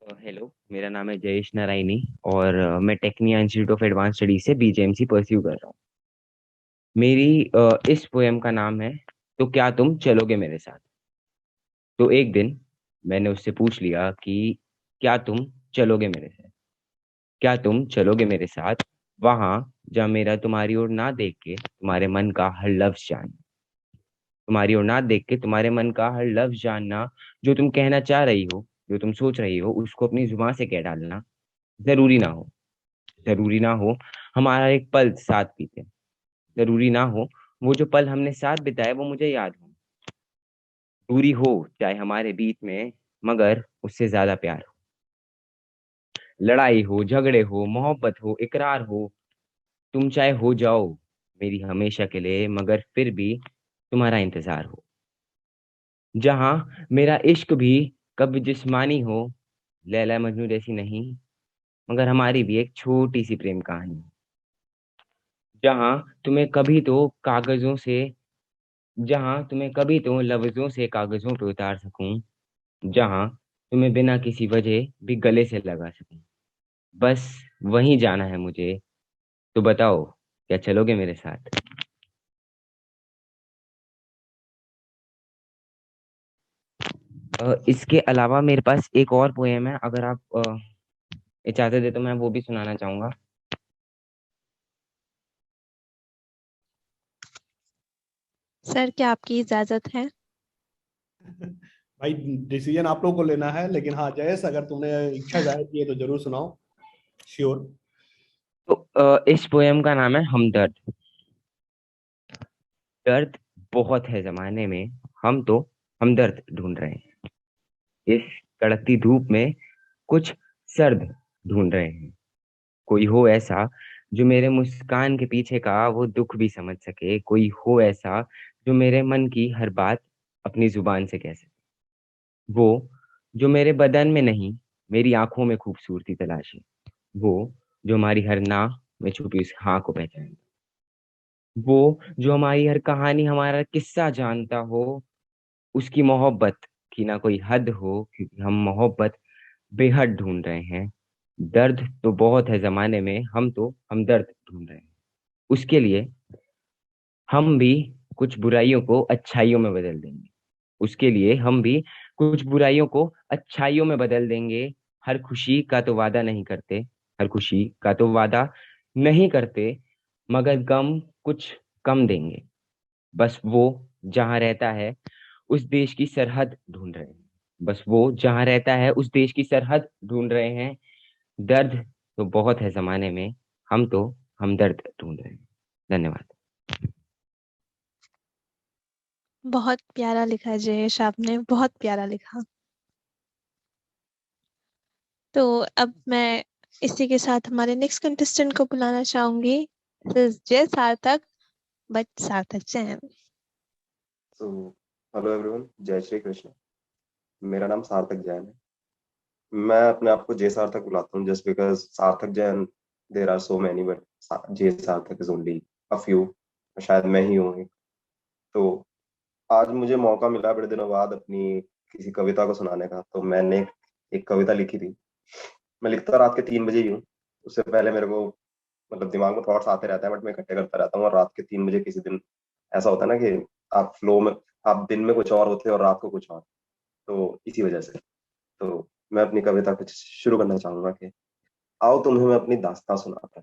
हेलो, मेरा नाम है जयेश नारायणी और मैं Tecnia institute of advance studies से बीजेएमसी परस्यू कर रहा हूँ। मेरी इस पोएम का नाम है तो क्या तुम चलोगे मेरे साथ। तो एक दिन मैंने उससे पूछ लिया कि क्या तुम चलोगे मेरे साथ, क्या तुम चलोगे मेरे साथ वहां जहाँ मेरा तुम्हारी ओर ना देख के तुम्हारे मन का हर लफ्ज जानना, तुम्हारी ओर ना देख के तुम्हारे मन का हर लफ्ज जानना, जो तुम कहना चाह रही हो, जो तुम सोच रही हो, उसको अपनी जुबान से कह डालना। जरूरी ना हो, जरूरी ना हो हमारा एक पल साथ बीते, जरूरी ना हो वो जो पल हमने साथ बिताए वो मुझे याद हो। दूरी हो चाहे हमारे बीच में, मगर उससे ज्यादा प्यार हो। लड़ाई हो, झगड़े हो, मोहब्बत हो, इकरार हो, तुम चाहे हो जाओ मेरी हमेशा के लिए, मगर फिर भी तुम्हारा इंतजार हो। जहां मेरा इश्क भी कभी जिस्मानी हो, लैला मजनू जैसी नहीं, मगर हमारी भी एक छोटी सी प्रेम कहानी। जहां तुम्हें कभी तो कागजों से, जहां तुम्हें कभी तो लफ्जों से कागजों पे उतार सकूं, जहां तुम्हें बिना किसी वजह भी गले से लगा सकूं। बस वहीं जाना है मुझे, तो बताओ क्या चलोगे मेरे साथ। इसके अलावा मेरे पास एक और पोएम है, अगर आप इजाजत दे तो मैं वो भी सुनाना चाहूंगा। सर क्या आपकी इजाजत है? भाई, डिसीजन आप लोगों को लेना है, लेकिन हाँ जयेश, अगर तुमने इच्छा जाहिर की है तो जरूर सुनाओ। श्योर। तो इस पोएम का नाम है हमदर्द। दर्द बहुत है जमाने में, हम तो हमदर्द ढूंढ रहे हैं। इस कड़कती धूप में कुछ सर्द ढूंढ रहे हैं। कोई हो ऐसा जो मेरे मुस्कान के पीछे का वो दुख भी समझ सके, कोई हो ऐसा जो मेरे मन की हर बात अपनी जुबान से कह सके। वो जो मेरे बदन में नहीं मेरी आंखों में खूबसूरती तलाशे, वो जो हमारी हर ना में छुपी उस हाँ को पहचाने, वो जो हमारी हर कहानी हमारा किस्सा जानता हो, उसकी मोहब्बत की ना कोई हद हो, क्योंकि हम मोहब्बत बेहद ढूंढ रहे हैं। दर्द तो बहुत है जमाने में, हम तो हम दर्द ढूंढ रहे हैं। उसके लिए हम भी कुछ बुराइयों को अच्छाइयों में बदल देंगे, उसके लिए हम भी कुछ बुराइयों को अच्छाइयों में बदल देंगे। हर खुशी का तो वादा नहीं करते, हर खुशी का तो वादा नहीं करते मगर गम कुछ कम देंगे। बस वो जहां रहता है उस देश की सरहद ढूंढ रहे हैं। बस वो जहां रहता है उस देश की सरहद ढूंढ रहे हैं। दर्द तो बहुत है जमाने में, हम तो हमदर्द ढूंढ रहे हैं। धन्यवाद। बहुत प्यारा लिखा है जयेश, आपने बहुत प्यारा लिखा। तो अब मैं इसी के साथ हमारे नेक्स्ट कंटेस्टेंट को बुलाना चाहूंगी। जय सार्थक, बट सार्थक जैन। So, हेलो एवरीवन, जय श्री कृष्ण। मेरा नाम सार्थक जैन है। मैं अपने आप को जय सार्थक बुलाता हूँ just because Sarthak Jain there are so many, but Jai Sarthak is only a few. शायद मैं ही हूँ एक। तो आज मुझे मौका मिला बड़े दिनों बाद अपनी किसी कविता को सुनाने का। तो मैंने एक कविता लिखी थी। मैं लिखता रात के 3 बजे ही हूँ। उससे पहले मेरे को मतलब दिमाग में थॉट्स आते रहते हैं, बट मैं इकट्ठे करता रहता हूँ। और रात के 3 बजे किसी दिन ऐसा होता है ना कि आप फ्लो में, आप दिन में कुछ और होते हैं और रात को कुछ और। तो इसी वजह से तो मैं अपनी कविता कुछ शुरू करना चाहूंगा कि आओ तुम्हें मैं अपनी दास्तां सुनाता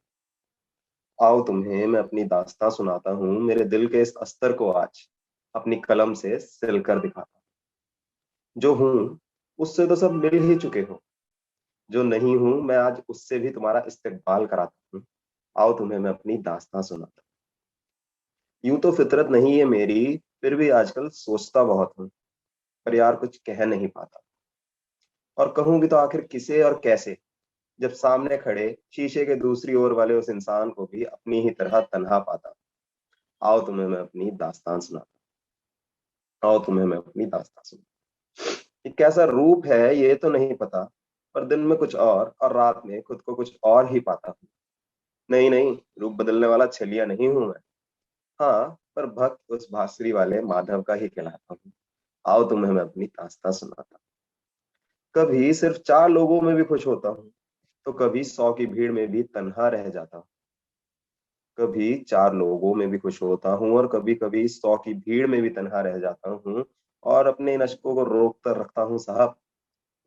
आओ तुम्हें मैं अपनी दास्तां सुनाता हूँ। मेरे दिल के इस अस्तर को आज अपनी कलम से सिल कर दिखाता। जो हूँ उससे तो सब मिल ही चुके हो, जो नहीं हूं मैं आज उससे भी तुम्हारा इस्तेकबाल कराता हूँ। आओ तुम्हें मैं अपनी दास्तां सुनाता। यूं तो फितरत नहीं है मेरी, फिर भी आजकल सोचता बहुत हूँ, पर यार कुछ कह नहीं पाता। और कहूं भी तो आखिर किसे और कैसे, जब सामने खड़े शीशे के दूसरी ओर वाले उस इंसान को भी अपनी ही तरह तन्हा पाता। आओ तुम्हें मैं अपनी दास्तान सुनाता। आओ तुम्हें मैं अपनी दास्तान सुनाता। ये कैसा रूप है ये तो नहीं पता, पर दिन में कुछ और रात में खुद को कुछ और ही पाता हूँ। नहीं नहीं, रूप बदलने वाला छलिया नहीं हूं मैं। हाँ, पर भक्त उस बांसुरी वाले माधव का ही कहलाता हूँ। आओ तुम्हें मैं अपनी दास्तां सुनाता। कभी सिर्फ 4 लोगों में भी खुश होता हूँ, तो कभी 100 की भीड़ में भी तन्हा रह जाता हूँ। कभी 4 लोगों में भी खुश होता हूँ और कभी कभी 100 की भीड़ में भी तन्हा रह जाता हूँ। और अपने इन अश्कों को रोक कर रखता हूँ साहब,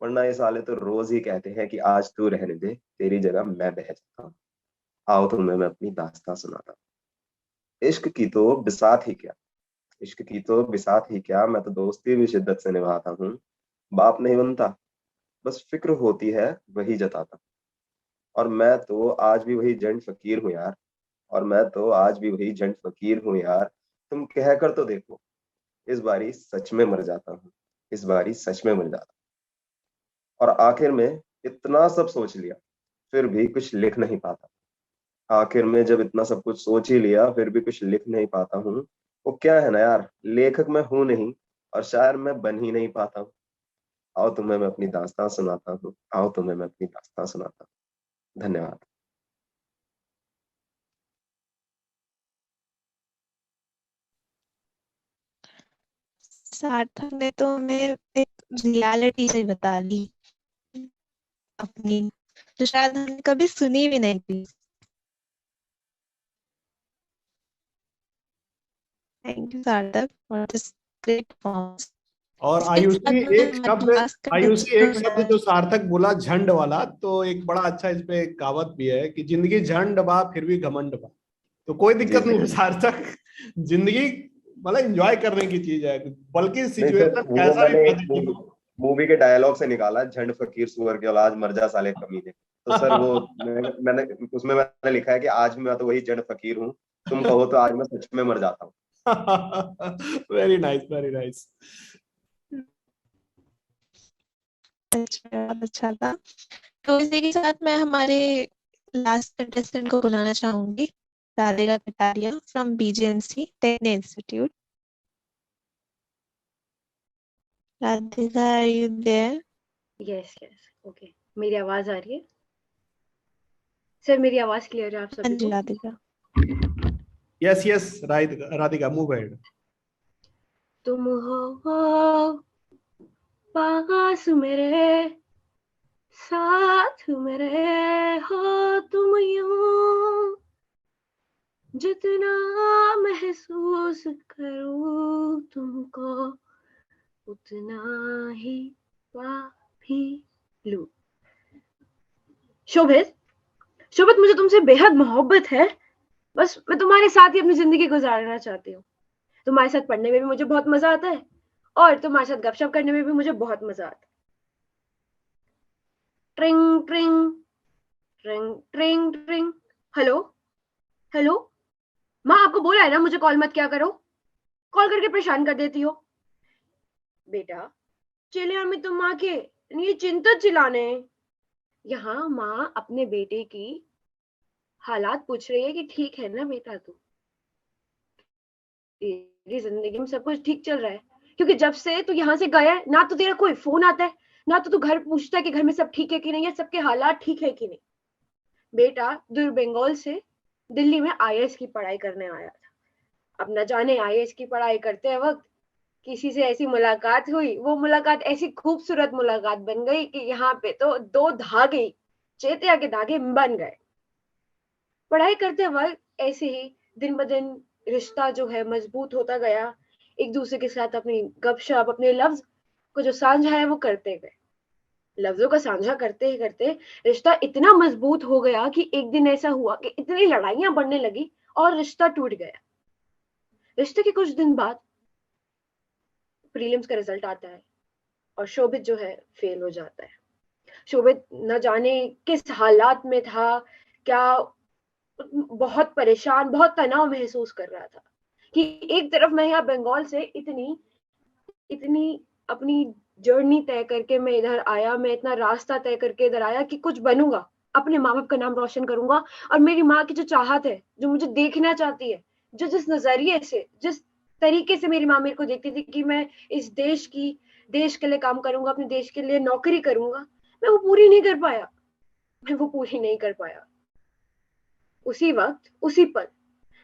वरना ये साले तो रोज ही कहते हैं कि आज तू रहने दे, तेरी जगह मैं बह जाता हूँ। आओ तुम्हें मैं अपनी दास्तां सुनाता। इश्क की तो बिसात ही क्या, इश्क की तो बिसात ही क्या, मैं तो दोस्ती भी शिद्दत से निभाता हूँ। बाप नहीं बनता, बस फिक्र होती है वही जताता। और मैं तो आज भी वही जंड फकीर हूँ यार, और मैं तो आज भी वही जंड फकीर हूँ यार। तुम कह कर तो देखो, इस बारी सच में मर जाता हूँ, इस बारी सच में मर जाता हूँ। और आखिर में इतना सब सोच लिया, फिर भी कुछ लिख नहीं पाता। आखिर में जब इतना सब कुछ सोच ही लिया, फिर भी कुछ लिख नहीं पाता हूँ। वो क्या है ना यार, लेखक मैं हूं नहीं और शायर मैं बन ही नहीं पाता हूँ। आओ तुम्हें मैं अपनी दास्तां सुनाता हूँ। आओ तुम्हें मैं अपनी दास्तां सुनाता हूँ। धन्यवाद। सार्थक ने तो हमें एक रियलिटी से बता दी अपनी, जो शायद हमने कभी सुनी भी नहीं थी। थैंक यू सार्थक फॉर दिस ग्रेट परफॉर्मेंस। और आयुषी एक शब्द जो सार्थक बोला, झंड वाला, तो एक बड़ा अच्छा इस पे कहावत भी है कि जिंदगी झंड बा फिर भी घमंड बा। तो कोई दिक्कत नहीं है सार्थक, जिंदगी मतलब एंजॉय करने की चीज है, बल्कि सिचुएशन वो कैसा भी मैंने पॉजिटिव हो। मूवी के डायलॉग से निकाला, झंड फकीर सुअर की औलाद मर जा साले कमीने। तो सर वो मैंने उसमें मैंने लिखा है कि आज मैं तो वही झंड फकीर हूँ, तुम कहो तो आज मैं सच में मर जाता हूँ। Very nice, very nice. अच्छा था। तो इसी के साथ मैं हमारे लास्ट कंटेस्टेंट को बुलाना चाहूंगी, Radhika Kataria from BJMC technical institute. Radhika, are you there? Yes yes, okay. मेरी आवाज आ रही है सर? मेरी आवाज क्लियर है आप सभी को? Radhika, yes yes, Radhika move ahead. तुम हो पास मेरे, साथ मेरे हो तुम यूं, जितना महसूस करूं तुमको उतना ही पा भी लूं। शोभित, शोभित, मुझे तुमसे बेहद मोहब्बत है, बस मैं तुम्हारे साथ ही अपनी जिंदगी गुजारना चाहती हूँ। तुम्हारे साथ पढ़ने में भी मुझे बहुत मजा आता है और तुम्हारे साथ गपशप करने में भी मुझे बहुत मजा आता है। ट्रिंग ट्रिंग ट्रिंग ट्रिंग ट्रिंग। हेलो हेलो, माँ आपको बोला है ना मुझे कॉल मत क्या करो, कॉल करके परेशान कर देती हो। बेटा चिल्ला में तुम माँ के ये चिंतित चिल्लाने। यहाँ माँ अपने बेटे की हालात पूछ रही है कि ठीक है ना बेटा, तू तेरी जिंदगी में सब कुछ ठीक चल रहा है? क्योंकि जब से तू यहाँ से गया है ना तो तेरा कोई फोन आता है, ना तो तू घर पूछता है कि घर में सब ठीक है कि नहीं, या सबके हालात ठीक है कि नहीं। बेटा दूर बंगाल से दिल्ली में आईएएस की पढ़ाई करने आया था। अब न जाने आईएएस की पढ़ाई करते वक्त किसी से ऐसी मुलाकात हुई, वो मुलाकात ऐसी खूबसूरत मुलाकात बन गई कि यहाँ पे तो दो धागे, चेतिया के धागे बन गए। पढ़ाई करते वक्त ऐसे ही दिन ब दिन रिश्ता जो है मजबूत होता गया। एक दूसरे के साथ अपनी गपशप, अपने लफ्ज को जो साझा है वो करते गए। लफ्जों का साझा करते ही करते रिश्ता इतना मजबूत हो गया कि एक दिन ऐसा हुआ कि इतनी लड़ाइयां बढ़ने लगी और रिश्ता टूट गया। रिश्ते के कुछ दिन बाद प्रीलिम्स का रिजल्ट आता है और शोभित जो है फेल हो जाता है। शोभित न जाने किस हालात में था, क्या बहुत परेशान, बहुत तनाव महसूस कर रहा था कि एक तरफ मैं यहाँ बंगाल से इतनी इतनी अपनी जर्नी तय करके मैं इधर आया, मैं इतना रास्ता तय करके इधर आया कि कुछ बनूंगा, अपने माँ बाप का नाम रोशन करूंगा, और मेरी माँ की जो चाहत है, जो मुझे देखना चाहती है, जो जिस नजरिए से, जिस तरीके से मेरी माँ मेरे को देखती थी कि मैं इस देश के लिए काम करूंगा, अपने देश के लिए नौकरी करूंगा, मैं वो पूरी नहीं कर पाया। मैं वो पूरी नहीं कर पाया। उसी वक्त, उसी पल,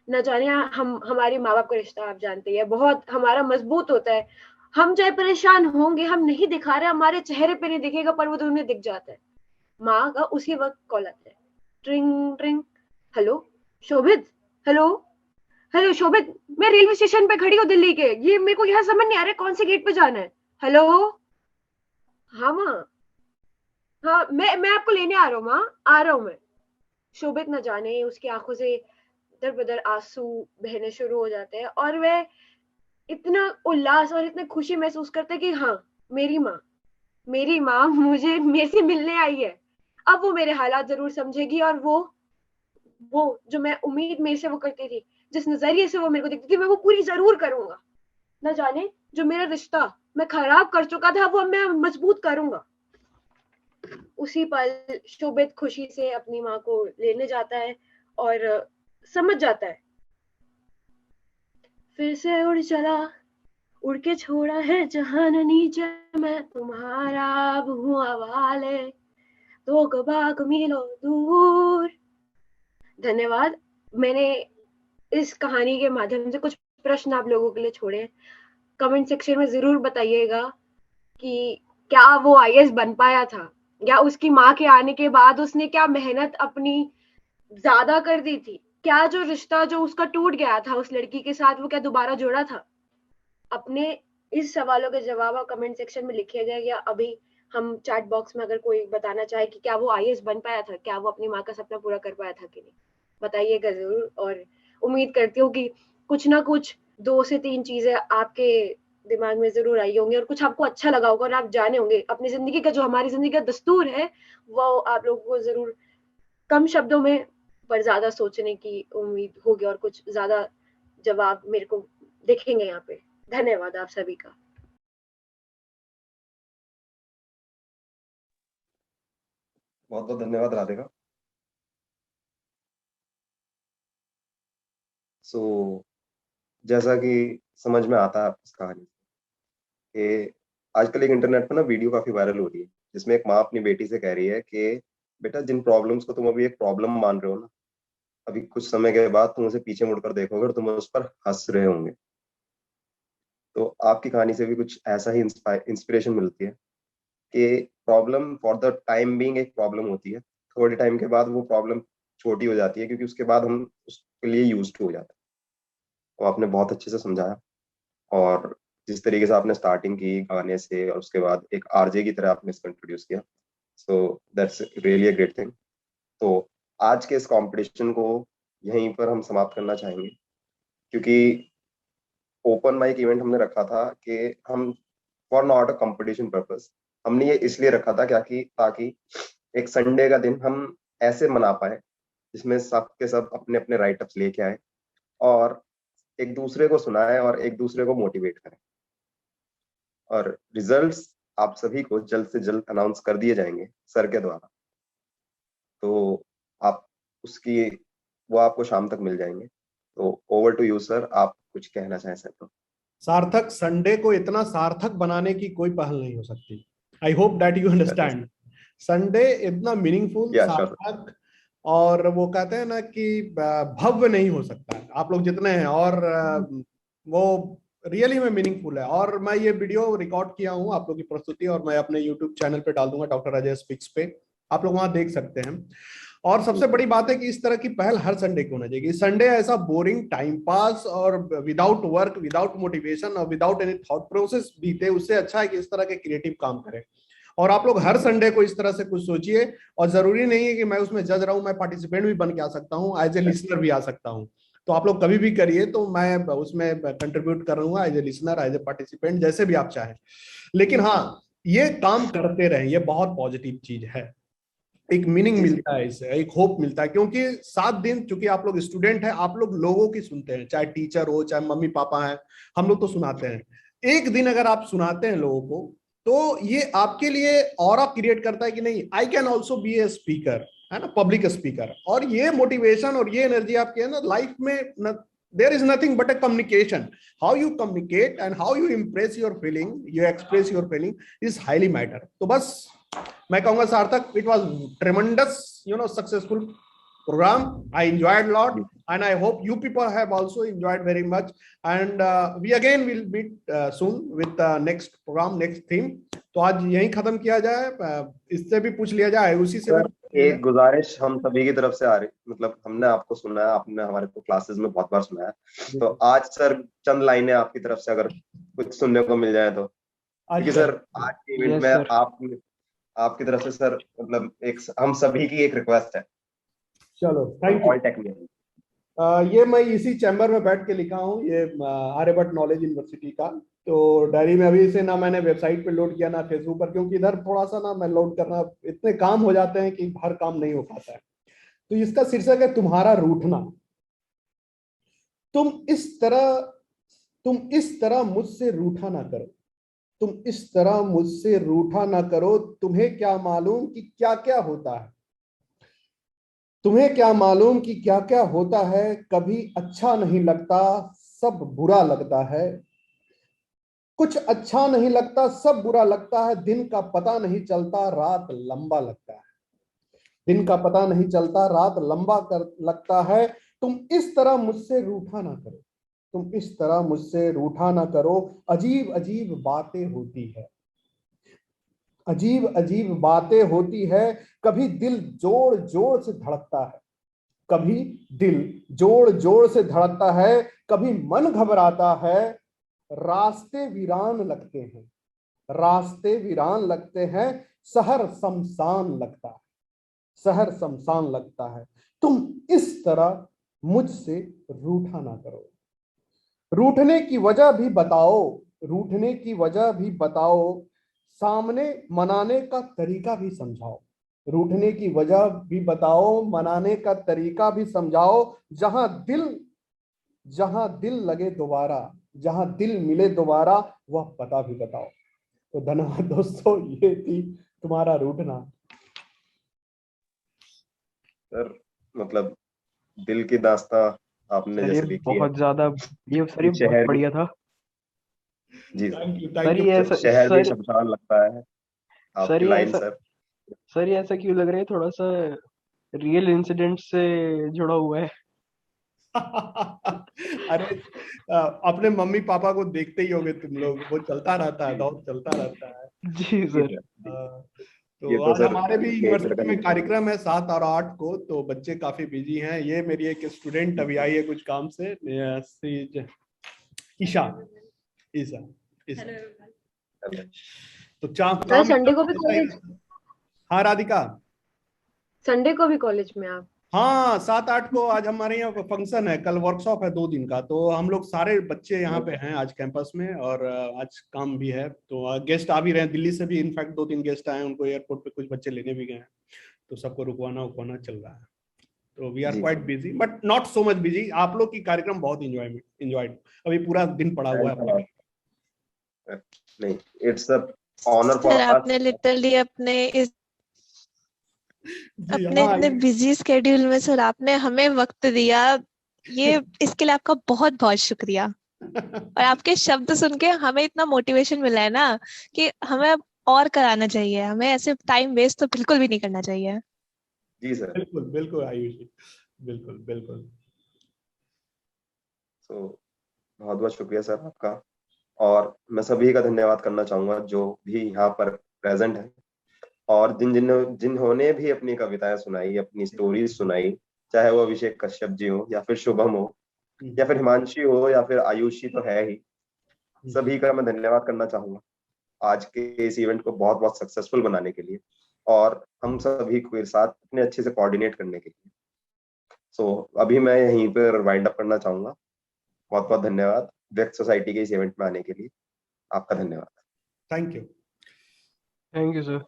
न जाने हम हमारे माँ बाप का रिश्ता आप जानते हैं बहुत हमारा मजबूत होता है। हम चाहे परेशान होंगे, हम नहीं दिखा रहे, हमारे चेहरे पे नहीं दिखेगा पर वो तो उन्हें दिख जाता है। माँ का उसी वक्त कॉल आता है, ट्रिंग ट्रिंग। हेलो शोभित, हेलो हेलो शोभित, मैं रेलवे स्टेशन पे खड़ी हूँ दिल्ली के, ये मेरे को यहाँ समझ नहीं आ रहा कौन से गेट पे जाना है। हेलो, हाँ माँ, हाँ मैं आपको लेने आ रहा हूँ माँ, आ रहा हूँ मैं। शोभित न जाने उसकी आंखों से दर बदर आंसू बहने शुरू हो जाते हैं और वह इतना उल्लास और इतनी खुशी महसूस करते हैं कि हाँ, मेरी माँ मुझे मेरे से मिलने आई है। अब वो मेरे हालात जरूर समझेगी और वो जो मैं उम्मीद मेरे से वो करती थी, जिस नजरिए से वो मेरे को देखती थी, मैं वो पूरी जरूर करूंगा। न जाने जो मेरा रिश्ता मैं खराब कर चुका था वो मैं मजबूत करूंगा। उसी पल शोभित खुशी से अपनी माँ को लेने जाता है और समझ जाता है। फिर से उड़ चला, उड़ के छोड़ा है जहान नीचे, मैं तुम्हारा अब हूँ हवाले, तो कबाक मिलो दूर। धन्यवाद। मैंने इस कहानी के माध्यम से कुछ प्रश्न आप लोगों के लिए छोड़े। कमेंट सेक्शन में जरूर बताइएगा कि क्या वो आईएएस बन पाया था, या उसकी माँ के आने के बाद उसने क्या मेहनत अपनी ज्यादा कर दी थी, क्या जो रिश्ता जो उसका टूट गया था उस लड़की के साथ वो क्या दोबारा जोड़ा था। अपने इस सवालों के जवाब आप कमेंट सेक्शन में लिखिएगा, या अभी हम चैट बॉक्स में अगर कोई बताना चाहे कि क्या वो आईएएस बन पाया था, क्या वो अपनी माँ का सपना पूरा कर पाया था कि नहीं, बताइएगा जरूर। और उम्मीद करती हूँ कि कुछ ना कुछ 2 से 3 चीजें आपके दिमाग में जरूर आई होंगी और कुछ आपको अच्छा लगा होगा और आप जाने होंगे अपनी जिंदगी का जो हमारी जिंदगी का दस्तूर है वो आप लोगों को जरूर कम शब्दों में पर ज्यादा सोचने की उम्मीद होगी और कुछ ज्यादा जवाब मेरे को दिखेंगे यहाँ पे। धन्यवाद आप सभी का। बहुत बहुत धन्यवाद राधिका। जैसा कि समझ में आता है इस कहानी कि आजकल एक इंटरनेट पर ना वीडियो काफी वायरल हो रही है जिसमें एक माँ अपनी बेटी से कह रही है कि बेटा जिन प्रॉब्लम्स को तुम अभी एक प्रॉब्लम मान रहे हो ना, अभी कुछ समय के बाद तुम उसे पीछे मुड़कर देखोगे और तुम उस पर हंस रहे होंगे। तो आपकी कहानी से भी कुछ ऐसा ही इंस्पिरेशन मिलती है कि problem for the time being एक प्रॉब्लम होती है, थोड़े टाइम के बाद वो प्रॉब्लम छोटी हो जाती है क्योंकि उसके बाद हम उसके लिए यूज्ड हो जाते हैं। तो आपने बहुत अच्छे से समझाया और जिस तरीके से आपने स्टार्टिंग की गाने से और उसके बाद एक आरजे की तरह आपने इसको इंट्रोड्यूस किया, सो that's really a great thing. तो आज के इस कंपटीशन को यहीं पर हम समाप्त करना चाहेंगे, क्योंकि ओपन माइक इवेंट हमने रखा था कि हम for not a competition purpose, हमने ये इसलिए रखा था ताकि एक संडे का दिन हम ऐसे मना पाए जिसमें सब के सब अपने अपने राइटअप्स लेके आए और एक दूसरे को सुनाए और एक दूसरे को मोटिवेट करें। और रिजल्ट्स आप सभी को जल्द से जल्द अनाउंस कर दिए जाएंगे सर के द्वारा, तो आप वो आपको शाम तक मिल जाएंगे। तो ओवर टू यू सर, आप कुछ कहना चाहें सर तो। सार्थक, संडे को इतना सार्थक बनाने की कोई पहल नहीं हो सकती। I hope that you understand. Sunday इतना मीनिंगफुल, सार्थक और वो कहते हैं ना कि भव्य नहीं हो सकता है, आप लोग जितने हैं, और वो रियली में मीनिंगफुल है। और मैं ये वीडियो रिकॉर्ड किया हूँ आप लोग की प्रस्तुति, और मैं अपने यूट्यूब चैनल पे डाल दूंगा, डॉक्टर अजय स्पीक्स पे, आप लोग वहां देख सकते हैं। और सबसे बड़ी बात है कि इस तरह की पहल हर संडे को होना चाहिए। संडे ऐसा बोरिंग टाइम पास और विदाउट वर्क, विदाउट मोटिवेशन और विदाउट एनी थॉट प्रोसेस बीते, उससे अच्छा है कि इस तरह के क्रिएटिव काम करें। और आप लोग हर संडे को इस तरह से कुछ सोचिए, और जरूरी नहीं है कि मैं उसमें जज रहूं, मैं पार्टिसिपेंट भी बन के आ सकता हूँ, एज ए लिसनर भी आ सकता हूँ। तो आप लोग कभी भी करिए, तो मैं उसमें कंट्रीब्यूट करूंगा as a listener, as a participant, जैसे भी आप चाहें। लेकिन हाँ, ये काम करते रहें, ये बहुत पॉजिटिव चीज है। एक मीनिंग मिलता है इससे, एक होप मिलता है, क्योंकि 7 दिन चूंकि आप लोग स्टूडेंट हैं, आप लोग लोगों की सुनते हैं, चाहे टीचर हो, चाहे मम्मी पापा हैं, हम लोग तो सुनाते हैं। एक दिन अगर आप सुनाते हैं लोगों को, तो ये आपके लिए ऑरा क्रिएट करता है कि नहीं, I can also be a speaker, है ना, पब्लिक स्पीकर। और ये मोटिवेशन और ये एनर्जी आपके है ना लाइफ में, there is nothing but a communication. How you communicate and how you impress your feeling, you express your feeling is highly matter. तो बस मैं कहूंगा सार्थक, it was tremendous, successful program. I enjoyed a lot, and I hope you people have also enjoyed very much. And we again will meet soon with the next program, next theme. तो आज यहीं खत्म किया जाए, इससे भी पूछ लिया जाए, उसी से एक गुजारिश हम सभी की तरफ से आ रही, मतलब हमने आपको सुना है, आपने हमारे को क्लासेस में बहुत बार सुना है, तो आज सर चंद लाइनें आपकी तरफ से अगर कुछ सुनने को मिल जाए तो। क्योंकि सर आज के इवेंट में आपकी तरफ से सर, मतलब एक हम सभी की एक रिक्वेस्ट है। चलो, थैंक यू। ये मैं इसी चैम्बर में बैठ के लिखा हूँ, ये आर्यभट्ट नॉलेज यूनिवर्सिटी का। तो डायरी में अभी इसे ना मैंने वेबसाइट पे लोड किया, ना फेसबुक पर, क्योंकि इधर थोड़ा सा ना मैं लोड करना, इतने काम हो जाते हैं कि हर काम नहीं हो पाता है। तो इसका शीर्षक है तुम्हारा रूठना। तुम इस तरह मुझसे रूठा ना करो, तुम इस तरह मुझसे रूठा ना करो। तुम्हें क्या मालूम कि क्या क्या होता है, तुम्हें क्या मालूम कि क्या क्या होता है। कभी अच्छा नहीं लगता, सब बुरा लगता है। कुछ अच्छा नहीं लगता, सब बुरा लगता है। दिन का पता नहीं चलता, रात लंबा लगता है। दिन का पता नहीं चलता, रात लंबा लगता है। तुम इस तरह मुझसे रूठा ना करो, तुम इस तरह मुझसे रूठा ना करो। अजीब अजीब बातें होती है, अजीब अजीब बातें होती है। कभी दिल जोर जोर से धड़कता है, कभी दिल जोर जोर से धड़कता है। कभी मन घबराता है। रास्ते वीरान लगते हैं, रास्ते वीरान लगते हैं। शहर शमशान लगता है, शहर शमशान लगता है। तुम इस तरह मुझसे रूठा ना करो। रूठने की वजह भी बताओ, रूठने की वजह भी बताओ। सामने मनाने का तरीका भी समझाओ, रूठने की वजह भी बताओ, मनाने का तरीका भी समझाओ। जहां दिल लगे दोबारा, जहां दिल मिले दोबारा, वह पता भी बताओ। तो धन्यवाद दोस्तों, ये थी तुम्हारा रूठना। सर मतलब दिल की दास्तां आपने जैसे लिखी है, बहुत ज्यादा, ये सर ये बहुत बढ़िया था जी सर। ये शहर भी शमशान लगता है आपकी लाइन सर ये ऐसा क्यों लग रहा है, थोड़ा सा रियल इंसिडेंट से जुड़ा हुआ है। अरे अपने मम्मी पापा को देखते ही होगे तुम लोग, वो चलता रहता है, दौर चलता रहता है। जी सर। तो आज हमारे भी यूनिवर्सिटी में कार्यक्रम है 7 और 8 को, तो बच्चे काफी बिजी हैं। ये मेरी एक स्टूडेंट अभी आई है कुछ काम से, ईशा। तो संडे को भी कॉलेज? हाँ राधिका, संडे को भी कॉलेज में आप? हाँ 7-8 को आज हमारे यहाँ फंक्शन है, कल वर्कशॉप है 2 दिन का, तो हम लोग सारे बच्चे यहाँ पे हैं आज कैंपस में, और आज काम भी है, तो गेस्ट आ भी रहे हैं दिल्ली से भी, इनफैक्ट 2-3 गेस्ट आए हैं, उनको एयरपोर्ट पे कुछ बच्चे लेने भी गए हैं, तो सबको रुकवाना चल रहा है। तो we are quite busy but not so much busy. आप लोग की कार्यक्रम बहुत इंजॉयड, अभी पूरा दिन पड़ा हुआ है। नहीं, it's a honour for us. आपने लिटरली अपने इतने बिजी स्केड्यूल में सर आपने हमें वक्त दिया, ये इसके लिए आपका बहुत बहुत शुक्रिया। और आपके शब्द सुन के हमें इतना मोटिवेशन मिला है ना कि हमें और कराना चाहिए, हमें ऐसे टाइम वेस्ट तो बिल्कुल भी नहीं करना चाहिए। जी सर, बिल्कुल बिल्कुल आयुष जी, बिल्कुल बिल्कुल। तो बहुत बहुत शुक्रिया सर आपका, और मैं सभी का धन्यवाद करना चाहूंगा जो भी यहाँ पर प्रेजेंट है, और जिन्होंने भी अपनी कविताएं सुनाई, अपनी स्टोरीज सुनाई, चाहे वो अभिषेक कश्यप जी हो, या फिर शुभम हो, या फिर हिमांशी हो, या फिर आयुषी तो है ही, सभी का मैं धन्यवाद करना चाहूंगा आज के इस इवेंट को बहुत बहुत सक्सेसफुल बनाने के लिए, और हम सभी के साथ इतने अच्छे से कोऑर्डिनेट करने के लिए। सो अभी मैं यहीं पर वाइंड अप करना चाहूंगा। बहुत बहुत धन्यवाद व्यक्त सोसाइटी के इस इवेंट में आने के लिए, आपका धन्यवाद। Thank you sir.